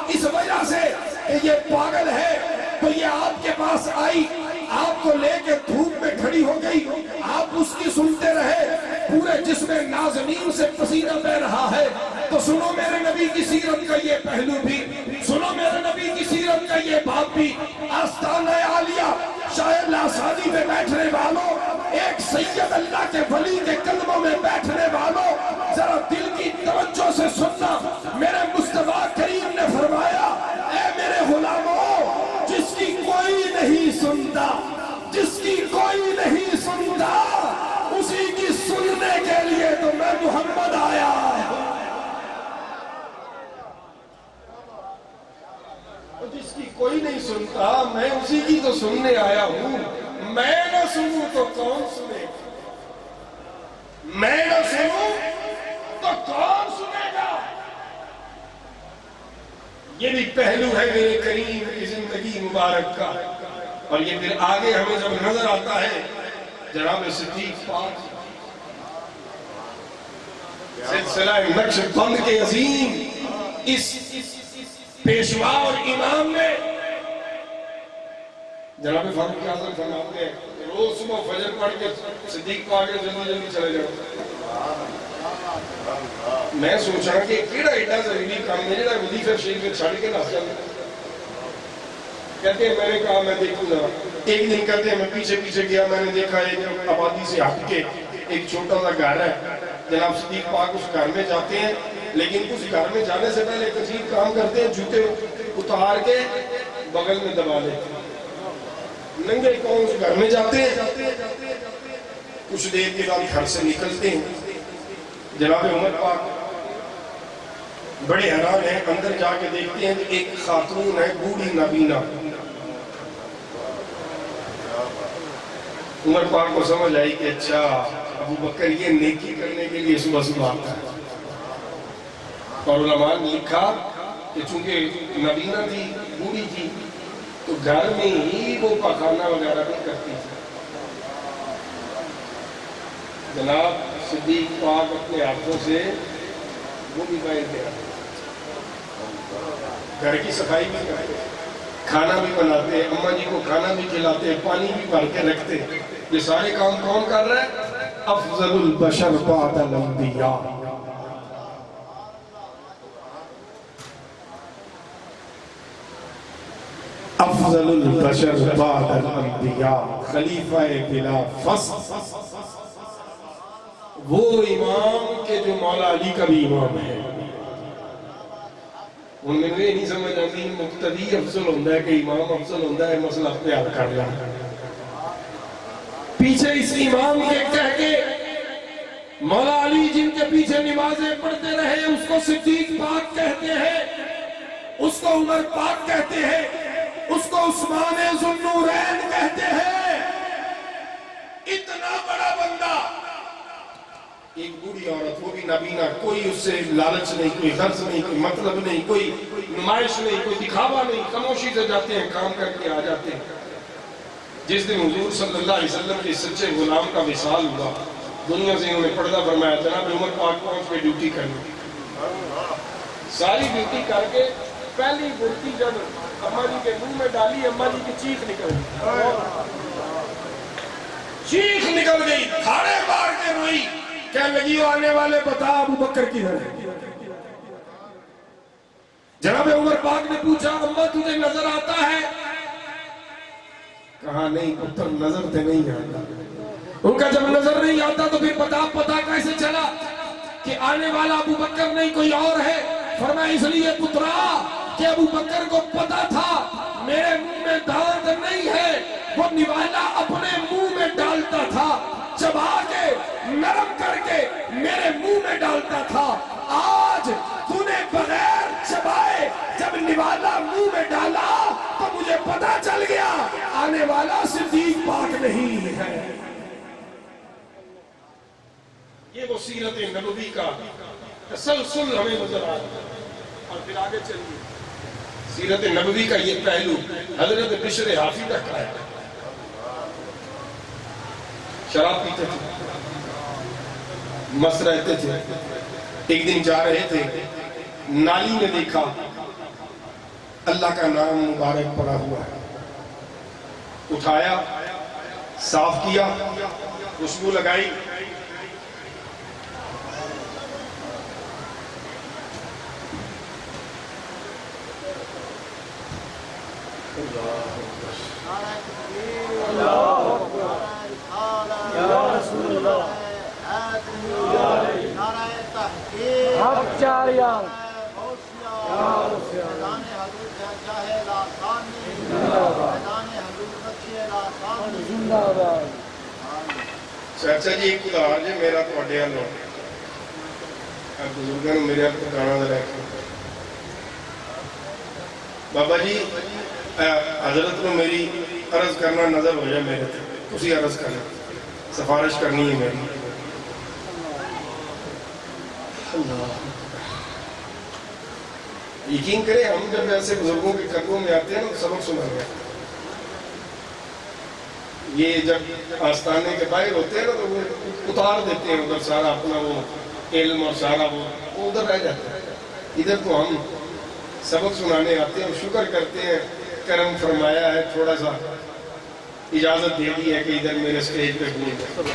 Speaker 6: اس وجہ سے کہ یہ پاگل ہے تو یہ آپ کے پاس آئی آپ کو لے کے دھوپ میں کھڑی ہو گئی آپ اس کی سنتے رہے پورے جسم نازنین سے پسینہ بہ رہا ہے تو سنو میرے نبی کی سیرت کا یہ پہلو بھی سنو میرے نبی کی سیرت کا یہ باب بھی آستانہ عالیہ شاید لاسادی میں بیٹھنے والوں ایک سید اللہ کے ولی کے قدموں میں بیٹھنے والوں ذرا دل کی توجہ سے سننا میرے مصطفیٰ کریم نے فرمایا اے میرے غلاموں جس کی کوئی نہیں سنتا جس کی کوئی نہیں سنتا اسی کی سننے کے لیے تو میں محمد آیا جس کی کوئی نہیں سنتا میں اسی کی تو سننے آیا ہوں میں نہ سنوں تو کون سنے میں نہ سنوں تو کون سنے گا یہ بھی پہلو ہے میرے کریم کی زندگی مبارک کا اور یہ پھر آگے ہمیں جب نظر آتا ہے جناب صدیق پاک سلسلہ نقش بند کے عظیم اس پیشوا اور امام نے جناب فاروق اعظم فرماتے ہیں روز صبح فجر پڑھ کے صدیق پاک کے جلدی جلدی چلے جاؤ میں سوچا کہ کیڑا ایڈا ضروری کام ہے جڑا وظیفہ شریف میں چھڑ کے نس جاتا کہتے ہیں میں نے کہا میں دیکھوں ذرا ایک دن کہتے ہیں میں پیچھے پیچھے گیا میں نے دیکھا ایک آبادی سے ہٹ کے ایک چھوٹا سا گھر ہے جناب صدیق پاک اس گھر میں جاتے ہیں، لیکن اس گھر میں جانے سے پہلے ایک عجیب کام کرتے ہیں، جوتے اتار کے بغل میں دبا لیتے ہیں، ننگے قوم اس گھر میں جاتے ہیں، کچھ دیر کے بعد گھر سے نکلتے ہیں، جناب عمر پاک بڑے حیران ہیں، اندر جا کے دیکھتے ہیں کہ ایک خاتون ہے بوڑھی نابینا۔ عمر پاک کو سمجھ آئی کہ اچھا ابو بکر یہ نیکی کرنے کے لیے صبح صبح آتا ہے، اور علماء نے لکھا کہ چونکہ نابینا تھی، بوڑھی تھی، تو گھر میں ہی وہ پخانہ وغیرہ نہیں کرتی تھی۔ جناب صدیق پاک اپنے ہاتھوں سے وہ بھی باہر دے رہا، گھر کی صفائی بھی کرتے، کھانا بھی بناتے، اماں جی کو کھانا بھی کھلاتے، پانی بھی بھر کے رکھتے۔ یہ سارے کام کون کر رہے ہیں؟ افضل البشر بعد الانبیاء، افضل البشر بعد الانبیاء، خلیفہ بلا فصل، وہ امام کے جو مولا علی کا بھی امام ہے۔ ان میں یہ نہیں سمجھ آتی مقتدی افضل ہوندہ ہے کہ امام افضل ہوندہ ہے، مسئلہ اپنے حل کر لیا۔ پیچھے اس امام کے کہہ کے مولا علی جن کے پیچھے نمازیں پڑھتے رہے، اس کو صدیق پاک کہتے ہیں، اس کو عمر پاک کہتے ہیں، اس کو عثمان ذو النورین کہتے ہیں۔ اتنا بڑا بندہ، ایک بوڑھی عورت، وہ بھی نابینا، کوئی اس سے لالچ نہیں، کوئی غرض نہیں، کوئی مطلب نہیں، کوئی نمائش نہیں، کوئی دکھاوا نہیں، خاموشی سے جاتے ہیں، کام کر کے آ جاتے ہیں۔ جس دن حضور صلی اللہ علیہ وسلم کے سچے غلام کا وصال ہوا، دنیا سے انہوں نے پردہ فرمایا، جناب عمر پاک پہنچ کے ڈیوٹی کرنی، ساری ڈیوٹی کر کے پہلی بڑتی جب اماں جی کے منہ میں ڈالی، اماں جی کی چیخ نکل گئی، چیخ نکل گئی، دھاڑے مار کے روئی، کہنے لگی آنے والے بتا ابو بکر کی ہے۔ جناب عمر پاک نے پوچھا اماں تجھے نظر آتا ہے؟ کہا نہیں پتر نظر تے نہیں آتا۔ ان کا جب نظر نہیں آتا تو پھر پتا کیسے چلا کہ آنے والا ابو بکر نہیں کوئی اور ہے؟ فرمایا اس لیے پترا کہ ابو بکر کو پتا تھا میرے منہ میں دانت نہیں ہے، وہ نوالا اپنے منہ میں ڈالتا تھا، چبا کے نرم کر کے میرے منہ میں ڈالتا تھا، آج تو نے بغیر چبائے جب نوالا منہ میں ڈالا تو مجھے پتا چل گیا آنے والا صدیق پاک نہیں ہے۔ یہ وہ سیرت نبوی کا تسلسل ہمیں نظر آ رہا ہے۔ اور پھر آگے چلیے، سیرت نبوی کا یہ پہلو حضرت بشر حافی تک آیا۔ شراب پیتے تھے، مست رہتے تھے، ایک دن جا رہے تھے، نالی میں دیکھا اللہ کا نام مبارک پڑا ہوا ہے، اٹھایا، صاف کیا، خوشبو لگائی، چاچا جی ایک ادھار جی میرا تو اڈے ہلو بزرگوں میرے ہاتھ گانا دے رکھے بابا جی حضرت کو میری عرض کرنا نظر ہو جائے میرے تھے اسی عرض کرنا سفارش کرنی ہے میری یقین کریں ہم جب ایسے بزرگوں کے قدموں میں آتے ہیں نا سبق سنا گیا یہ جب آستانے کے باہر ہوتے ہیں نا تو وہ اتار دیتے ہیں ادھر سارا اپنا وہ علم اور سارا وہ ادھر رہ جاتا ہے ادھر تو ہم سبق سنانے آتے ہیں اور شکر کرتے ہیں کرم فرمایا ہے تھوڑا سا اجازت دے دی ہے کہ ادھر میرے سٹیج پہ گھوم جائے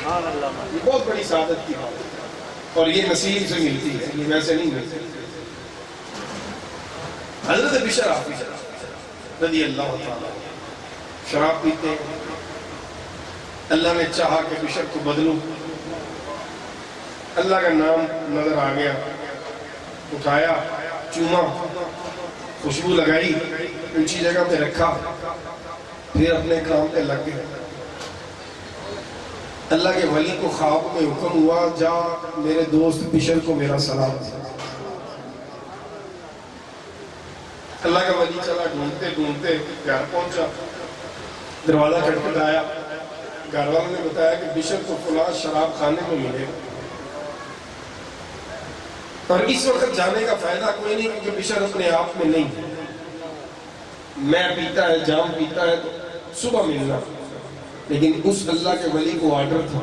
Speaker 6: یہ بہت بڑی سعادت کی بات ہے اور یہ نصیب سے ملتی ہے یہ ویسے نہیں ملتی حضرت بشر حافی رضی اللہ تعالیٰ شراب پیتے اللہ نے چاہا کہ بشر کو بدلوں اللہ کا نام نظر آ گیا، اٹھایا، چوما، خوشبو لگائی، اونچی جگہ پہ رکھا، پھر اپنے کام پہ لگ گئے۔ اللہ کے ولی کو خواب میں حکم ہوا، جا میرے دوست بشر کو میرا سلام دے۔ اللہ کا ولی چلا، ڈھونڈتے ڈھونڈتے گھر پہنچا، دروازہ کھٹکھٹایا، گھر والوں نے بتایا کہ بشر کو فلاں شراب خانے میں ملے، اور اس وقت جانے کا فائدہ کوئی نہیں کیونکہ بشر اپنے آپ میں نہیں ہے، میں پیتا ہے، جام پیتا ہے تو صبح ملنا۔ لیکن اس اللہ کے ولی کو آرڈر تھا،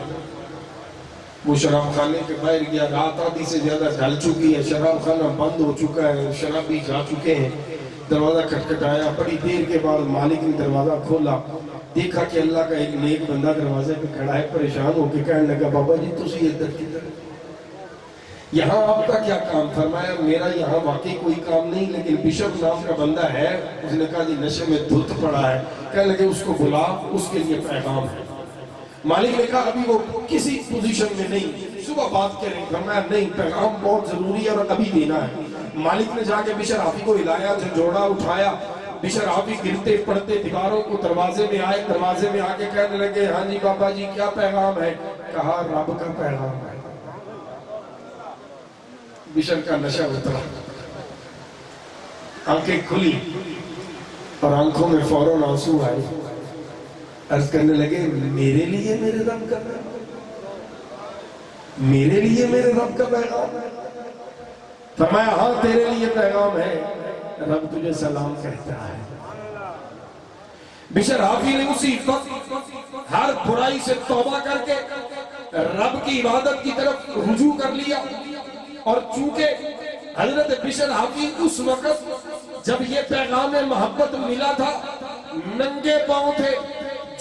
Speaker 6: وہ شراب خانے کے باہر گیا، رات آدھی سے زیادہ ڈھل چکی ہے، شراب خانہ بند ہو چکا ہے، شرابی جا چکے ہیں، دروازہ کھٹکھٹایا، بڑی دیر کے بعد مالک نے دروازہ کھولا، دیکھا کہ اللہ کا ایک نیک بندہ دروازے پہ کھڑا ہے، پریشان ہو کے کہنے لگا بابا جی تسی ادھر کدھر، یہاں آپ کا کیا کام؟ فرمایا میرا یہاں واقعی کوئی کام نہیں، لیکن بشر نام کا بندہ ہے، اس نے کہا جی نشے میں دھت پڑا ہے، کہنے لگے اس کو بلا، اس کے لیے پیغام ہے۔ مالک نے کہا ابھی وہ کسی پوزیشن میں نہیں، صبح بات کریں۔ فرمایا نہیں، پیغام بہت ضروری ہے اور ابھی دینا ہے۔ مالک نے جا کے بشر آفی کو ہلایا، جھنجھوڑا اٹھایا، بشر آفی گرتے پڑتے دیواروں کو دروازے میں آئے، دروازے میں آ کے کہنے لگے ہاں جی بابا جی کیا پیغام ہے؟ کہا رب کا پیغام ہے۔ بشر کا نشہ اترا، آنکھیں کھلی اور آنکھوں میں فوراً آنسو آئے، عرض کرنے لگے میرے لیے میرے رب کا پیغام، میرے لیے میرے رب کا پیغام ہے؟ فرمایا ہاں تیرے لیے پیغام ہے، رب تجھے سلام کہتا ہے۔ بشر حافی نے اسی وقت ہر برائی سے توبہ کر کے رب کی عبادت کی طرف رجوع کر لیا، اور چونکہ حضرت بشر حافی اس وقت جب یہ پیغام محبت ملا تھا ننگے پاؤں تھے،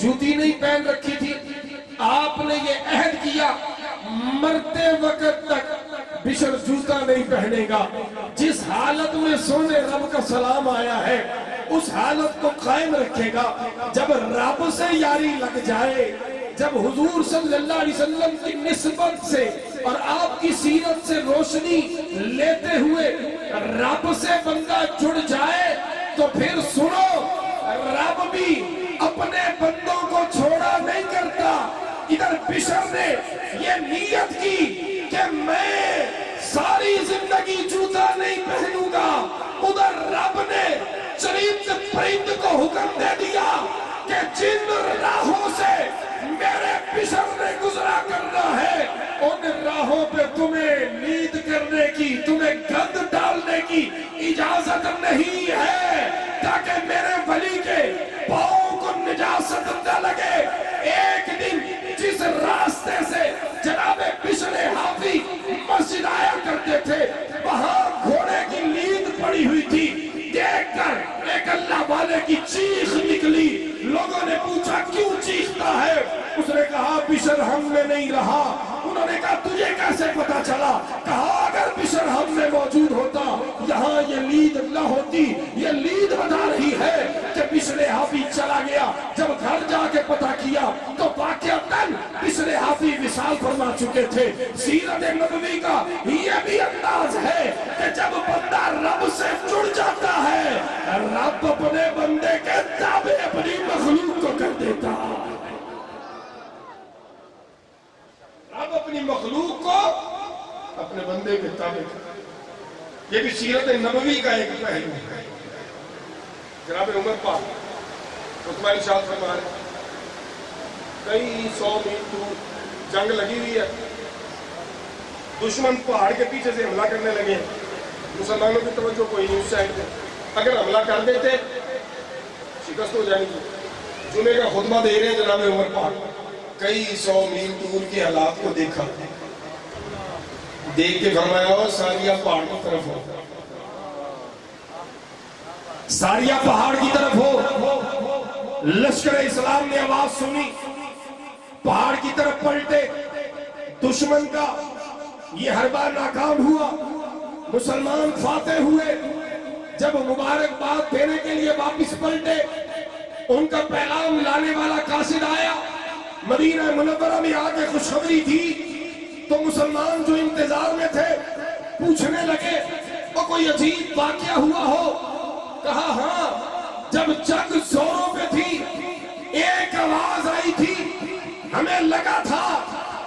Speaker 6: جوتی نہیں پہن رکھی تھی، آپ نے یہ عہد کیا مرتے وقت تک بشر جوتا نہیں پہنے گا، جس حالت میں سونے رب کا سلام آیا ہے اس حالت کو قائم رکھے گا۔ جب رب سے یاری لگ جائے، جب حضور صلی اللہ علیہ وسلم کی نسبت سے اور آپ کی سیرت سے روشنی لیتے ہوئے رب سے بندہ جڑ جائے تو پھر سنو، رب بھی اپنے بندوں کو چھوڑا نہیں کرتا۔ ادھر بشر نے یہ نیت کی کہ میں ساری زندگی جوتا نہیں پہنوں گا، ادھر رب نے چرند پرند کو حکم دے دیا کہ جن راہوں سے میرے بشر نے گزرا کرنا ہے ان راہوں پہ تمہیں نیند کرنے کی، تمہیں گند ڈالنے کی اجازت نہیں ہے، تاکہ میرے ولی کے پاؤں کو نجاست نہ لگے۔ ایک دن جس راستے سے جناب بشر حافی مسجد آیا کرتے تھے وہاں گھوڑے کی لیند پڑی ہوئی تھی، دیکھ کر ایک اللہ والے کی چیخ نکلی، لوگوں نے پوچھا کیوں چیختا ہے؟ اس نے کہا بشر ہم میں نہیں رہا۔ انہوں نے کہا تجھے کیسے پتا چلا؟ کہا اگر بشر ہم میں موجود ہوتا یہاں یہ لید نہ ہوتی۔ یہ لید بتا رہی ہے کہ بشر حافی چلا گیا، جب گھر جا کے پتا کیا تو واقعتاً بشر حافی وصال فرما چکے تھے۔ سیرت نبوی کا یہ بھی انداز ہے کہ جب بندہ رب سے جڑ جاتا ہے رب اپنے بندے کے تابع اپنی مخلوق کو کر دیتا، رب اپنی مخلوق کو اپنے بندے کے تابع کرتا۔ یہ بھی سیرت نبوی کا ایک پہلو ہے۔ جناب عمر پاک خطبہ ارشاد فرما رہے کئی 100 میل دور جنگ لگی ہوئی ہے، دشمن پہاڑ کے پیچھے سے حملہ کرنے لگے ہیں، مسلمانوں کی توجہ کوئی نہیں اس سائڈ پہ، اگر حملہ کر دیتے شکست ہو جائے گی۔ جمعے کا خطبہ دے رہے ہیں جناب عمر پاک، کئی 100 میل دور کے حالات کو دیکھا، دیکھ کے فرمایا ساریہ پہاڑ کی طرف ہو، ساریہ پہاڑ کی طرف ہو۔ لشکر اسلام نے آواز سنی، پہاڑ کی طرف پلٹے، دشمن کا یہ حربہ ناکام ہوا، مسلمان فاتح ہوئے۔ جب مبارکباد دینے کے لیے واپس پلٹے، ان کا پیغام لانے والا قاصد آیا، مدینہ منورہ میں آگے خوشخبری تھی تو مسلمان جو انتظار میں تھے پوچھنے لگے اور کوئی عجیب واقعہ ہوا ہو؟ کہا ہاں، جب جنگ زوروں پہ تھی ایک آواز آئی تھی، ہمیں لگا تھا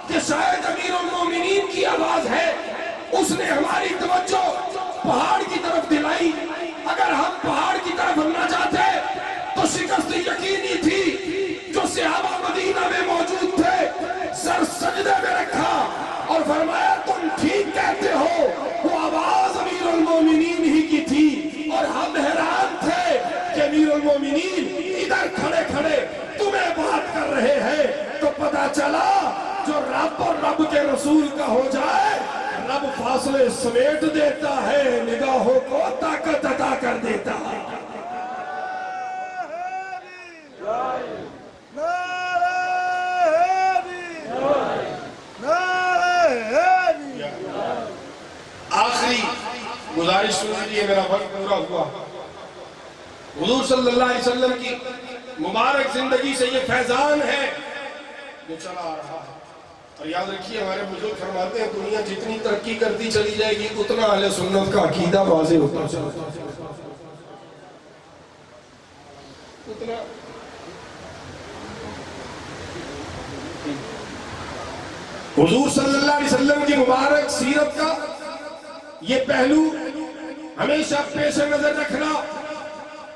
Speaker 6: کہ شاید امیر المومنین کی آواز ہے، اس نے ہماری توجہ پہاڑ کی طرف دلائی۔ اگر ہم پہاڑ کی طرف نہ جاتے تو شکست یقینی تھی۔ جو صحابہ مدینہ میں موجود تھے سر سجدے میں رکھا اور فرمایا تم ٹھیک کہتے ہو، وہ آواز امیر المومنین ہی کی تھی، اور ہم حیران تھے کہ امیر المومنین ادھر کھڑے کھڑے تمہیں بات کر رہے ہیں۔ تو پتہ چلا جو رب اور رب کے رسول کا ہو جائے رب فاصلے سمیٹ دیتا ہے، نگاہوں کو طاقت عطا کر دیتا ہے۔ آخری گزارش سن لیجیے، میرا وقت پورا ہوا۔ حضور صلی اللہ علیہ وسلم کی مبارک زندگی سے یہ فیضان ہے جو چلا آ رہا ہے۔ اور یاد رکھیے ہمارے بزرگ فرماتے ہیں دنیا جتنی ترقی کرتی چلی جائے گی اتنا اہل سنت کا عقیدہ واضح ہوتا چلا جائے گا، اتنا۔ حضور صلی اللہ علیہ وسلم کی مبارک سیرت کا یہ پہلو ہمیشہ پیش نظر رکھنا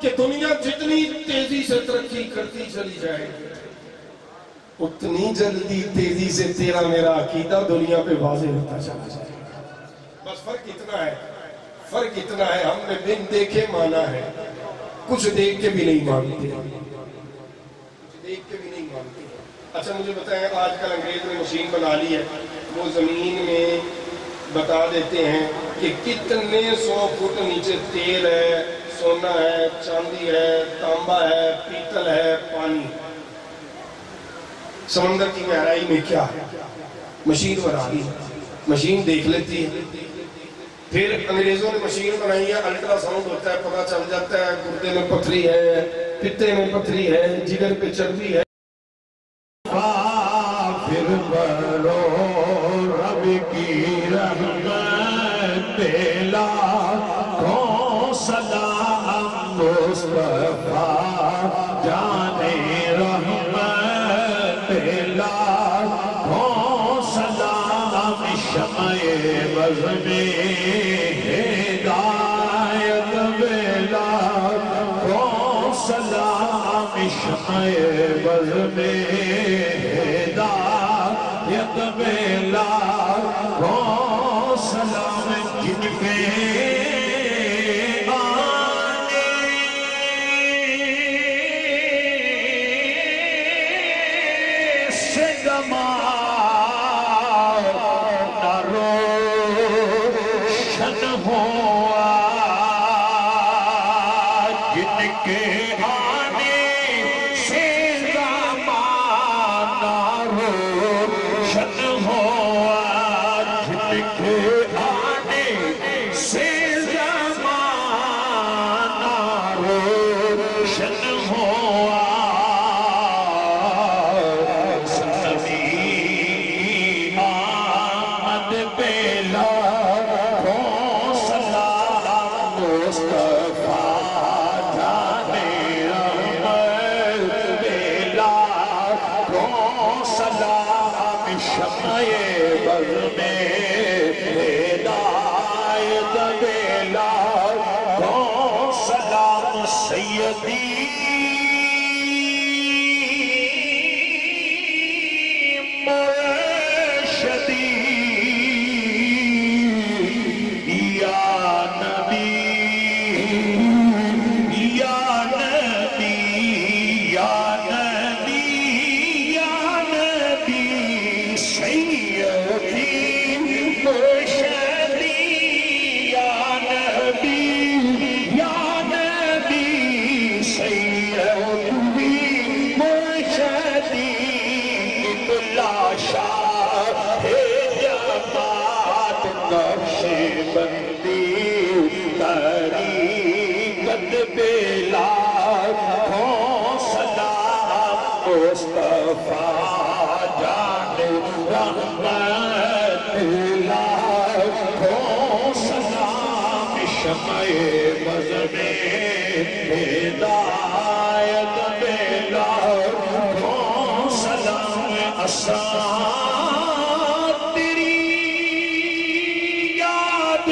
Speaker 6: کہ دنیا جتنی تیزی سے ترقی کرتی چلی جائے اتنی جلدی تیزی سے تیرا میرا عقیدہ دنیا پہ واضح ہوتا چلا جائے گا۔ بس فرق اتنا ہے، فرق اتنا ہے، ہم نے بن دیکھے مانا ہے، کچھ دیکھ کے بھی نہیں مانتے، کچھ دیکھ کے بھی نہیں مانتے۔ اچھا مجھے بتائیں، آج کل انگریز نے مشین بنا لی ہے، وہ زمین میں بتا دیتے ہیں کہ کتنے 100 فٹ نیچے تیل ہے، سونا ہے، چاندی ہے، تانبا ہے، پیتل ہے، پانی، سمندر کی گہرائی میں کیا ہے، مشین بنا لی، مشین دیکھ لیتی ہے۔ پھر انگریزوں نے مشین بنائی ہے، الٹرا ساؤنڈ ہوتا ہے، پتہ چل جاتا ہے گردے میں پتھری ہے، پتے میں پتھری ہے، جگر پہ چربی ہے۔
Speaker 7: پھر برو رب کی رحمت پیلا کو سلام مصطفیٰ جانے رحمت پیلا کو سلام شمع بز میں ہدایت پیلا کو سلام شمع بز میں ہدایت پیلا کو سلام جن کے مصطفیٰ جان رحمت لاکھوں سلام شمع بز میں ہدایت میں لاکھوں سلام تیری یاد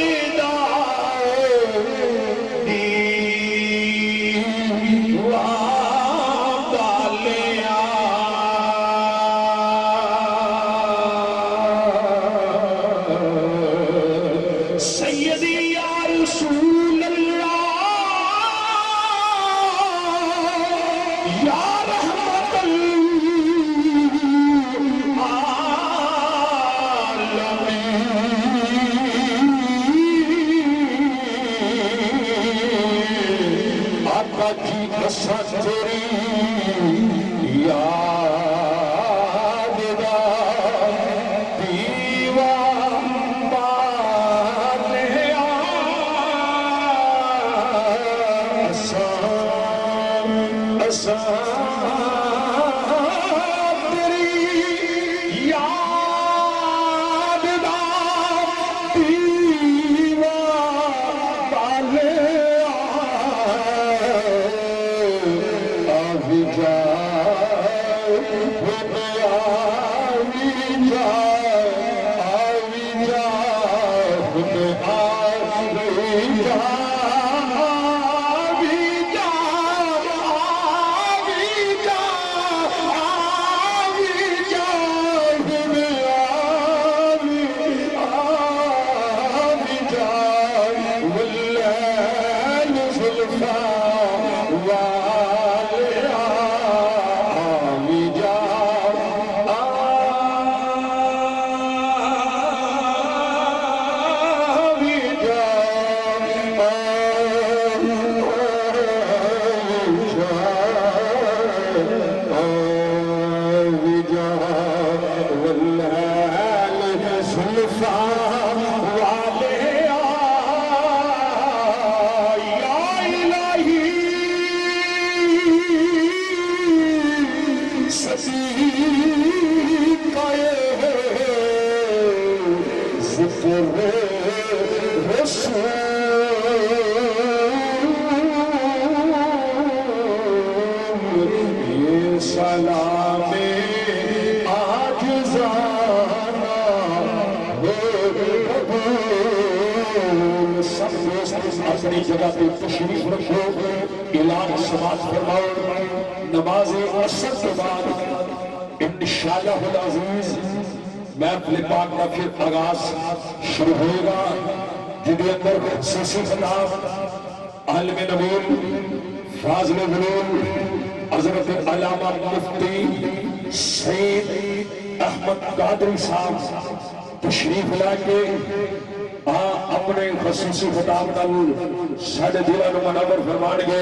Speaker 7: اپنی جگہ پہ تشریف رکھو، اعلان سماعت فرماؤ۔ نماز عصر کے بعد انشاءاللہ العزیز محفل پاک کا پھر آغاز شروع ہوئے گا، جن کے اندر خصوصی خطاب عالم نبیل فاضل بلول حضرت علامہ مفتی سید احمد قادری صاحب تشریف لا کے اپنے خصوصی خطاب نال ساڈے دلاں نوں منور فرمان گے۔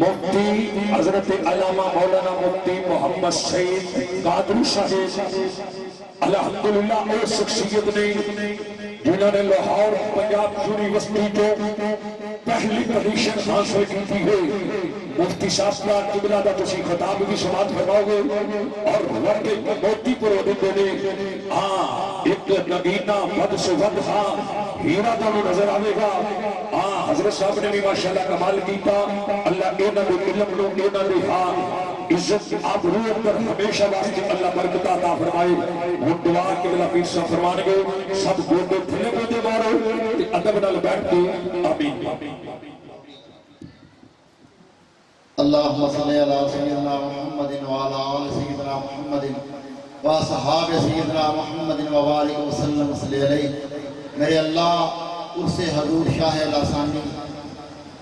Speaker 7: مفتی حضرت علامہ مولانا مفتی محمد سید قادری صاحب الحمدللہ وہ شخصیت نے جنہوں نے لاہور پنجاب یونیورسٹی جو پہلی پوزیشن حاصل کی ہے، مفتی صاحب کا قبلہ دا تسی خطاب بھی سماعت فرماؤ گے اور واقعی موتی پر ہوتے نے ایک نگینہ ود سے ود ہیرا تو نظر آئے گا۔ حضرت صاحب نے بھی ماشاءاللہ کمال کیتا، اللہ اینا دے علم لو اینا دے عزت آپ روح پر ہمیشہ واسطے اللہ برکت عطا فرمائے۔ وہ دعا قبلہ پیر صاحب فرمان گے، سب گوڑے تھلے گوڑے مارو ادب نال بیٹھ کے آمین۔
Speaker 8: اللہم صلی علی سیدنا محمد وعلی آل سیدنا محمد واصحاب سیدنا محمد وبارک وسلم صلی علیہ۔ میرے اللہ عرص حضور شاہ لاسانی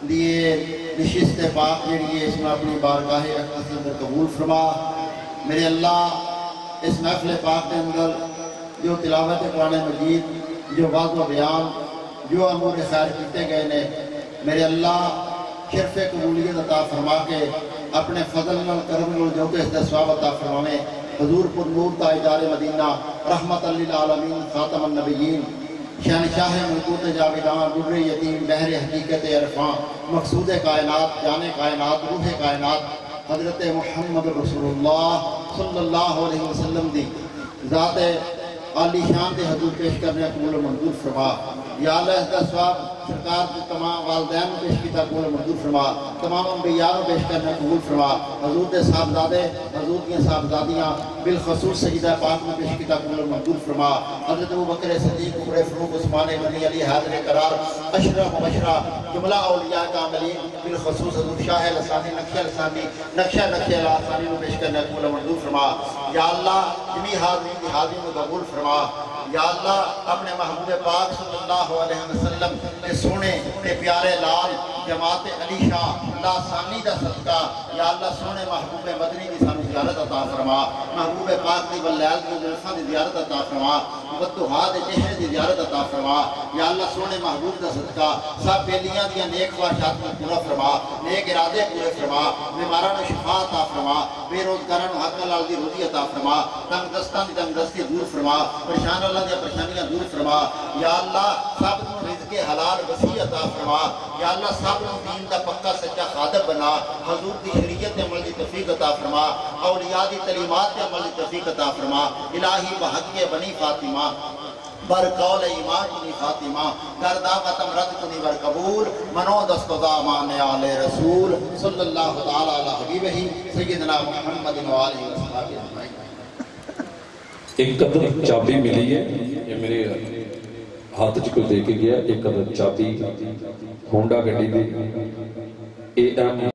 Speaker 8: دیئے نشست پاک جڑیے اس میں اپنی بارگاہ اقدس اندر قبول فرما۔ میرے اللہ اس محفل پاک کے اندر جو تلاوت قرآن مجید، جو واضح و بیان، جو امور خیر کیتے گئے نے، میرے اللہ شرف قبولیت عطا فرما کے اپنے فضل و کرم و جو کہ اس کا ثواب عطا فرمائے۔ حضور پر نور تاجدار مدینہ رحمت للعالمین خاتم النبیین شہنشاہ ملکوت جاویدان در یتیم بحر حقیقت عرفان مقصود کائنات جان کائنات روح کائنات حضرت محمد رسول اللہ صلی اللہ علیہ وسلم دی ذات عالی شان دے حضور پیش کرنے قبول و منظور فرما یا اللہ اس کا ثواب سرکار کے تمام والدین پیش کیتا قبول و منظور فرما تمام انبیاء پیش کرنے قبول فرما حضور دے صاحبزادے حضور کی صاحبزادیاں بالخصوص سیدہ پاک میں پیش کیتا قبول و منظور فرما حضرت ابوبکر صدیق عمر فاروق عثمان غنی علی حیدر قرار اشرا مبشرہ جملہ اولیاء کاملین بالخصوص حضور شاہ لسانی نقشہ لسانی نقشہ لسانی میں پیش کرنے قبول و منظور فرما یا اللہ جمی حاضری میں قبول فرما یا اللہ اپنے محبوب پاک صلی اللہ علیہ وسلم کے سونے کے پیارے لال جماعت علی شاہ لاسانی دا صدقہ یا اللہ سونے محبوب مدنی کی سانو زیارت عطا فرما محبوب پاک دی واللیل کی جلسہ دی زیارت عطا فرما مبتوحا دے چہرے دی زیارت عطا فرما یا اللہ سونے محبوب دا صدقہ سب بیلیاں دیا نیک خواہشات میں پورا فرما نیک ارادے پورے فرما بیماران شفا عطا فرما بے روزگاران حق حلال دی روزی عطا فرما تنگ دستان دی تنگ دستی دور فرما پریشان اللہ دیا پریشانیاں دور فرما یا اللہ سب کو رزق حلال وسیع عطا فرما یا اللہ سب کو دین دا پکا سچا خادم بنا حضور دی شریعت عمل دی توفیق عطا فرما اولیاء دی تعلیمات عمل دی توفیق عطا فرما الہی بحق بنی فاطمہ بر قول ایمان کنی خاتمہ در دعوتم رد کنی بر قبول منو دستدا مان آل رسول صلی اللہ تعالی علی حبیبہ سیدنا محمد و آلہ وسلم.
Speaker 7: ایک قدر چابی ملی ہے یہ میرے ہاتھ کو دے کے گیا ایک قدر چابی ہونڈا گڈی دی اے ایم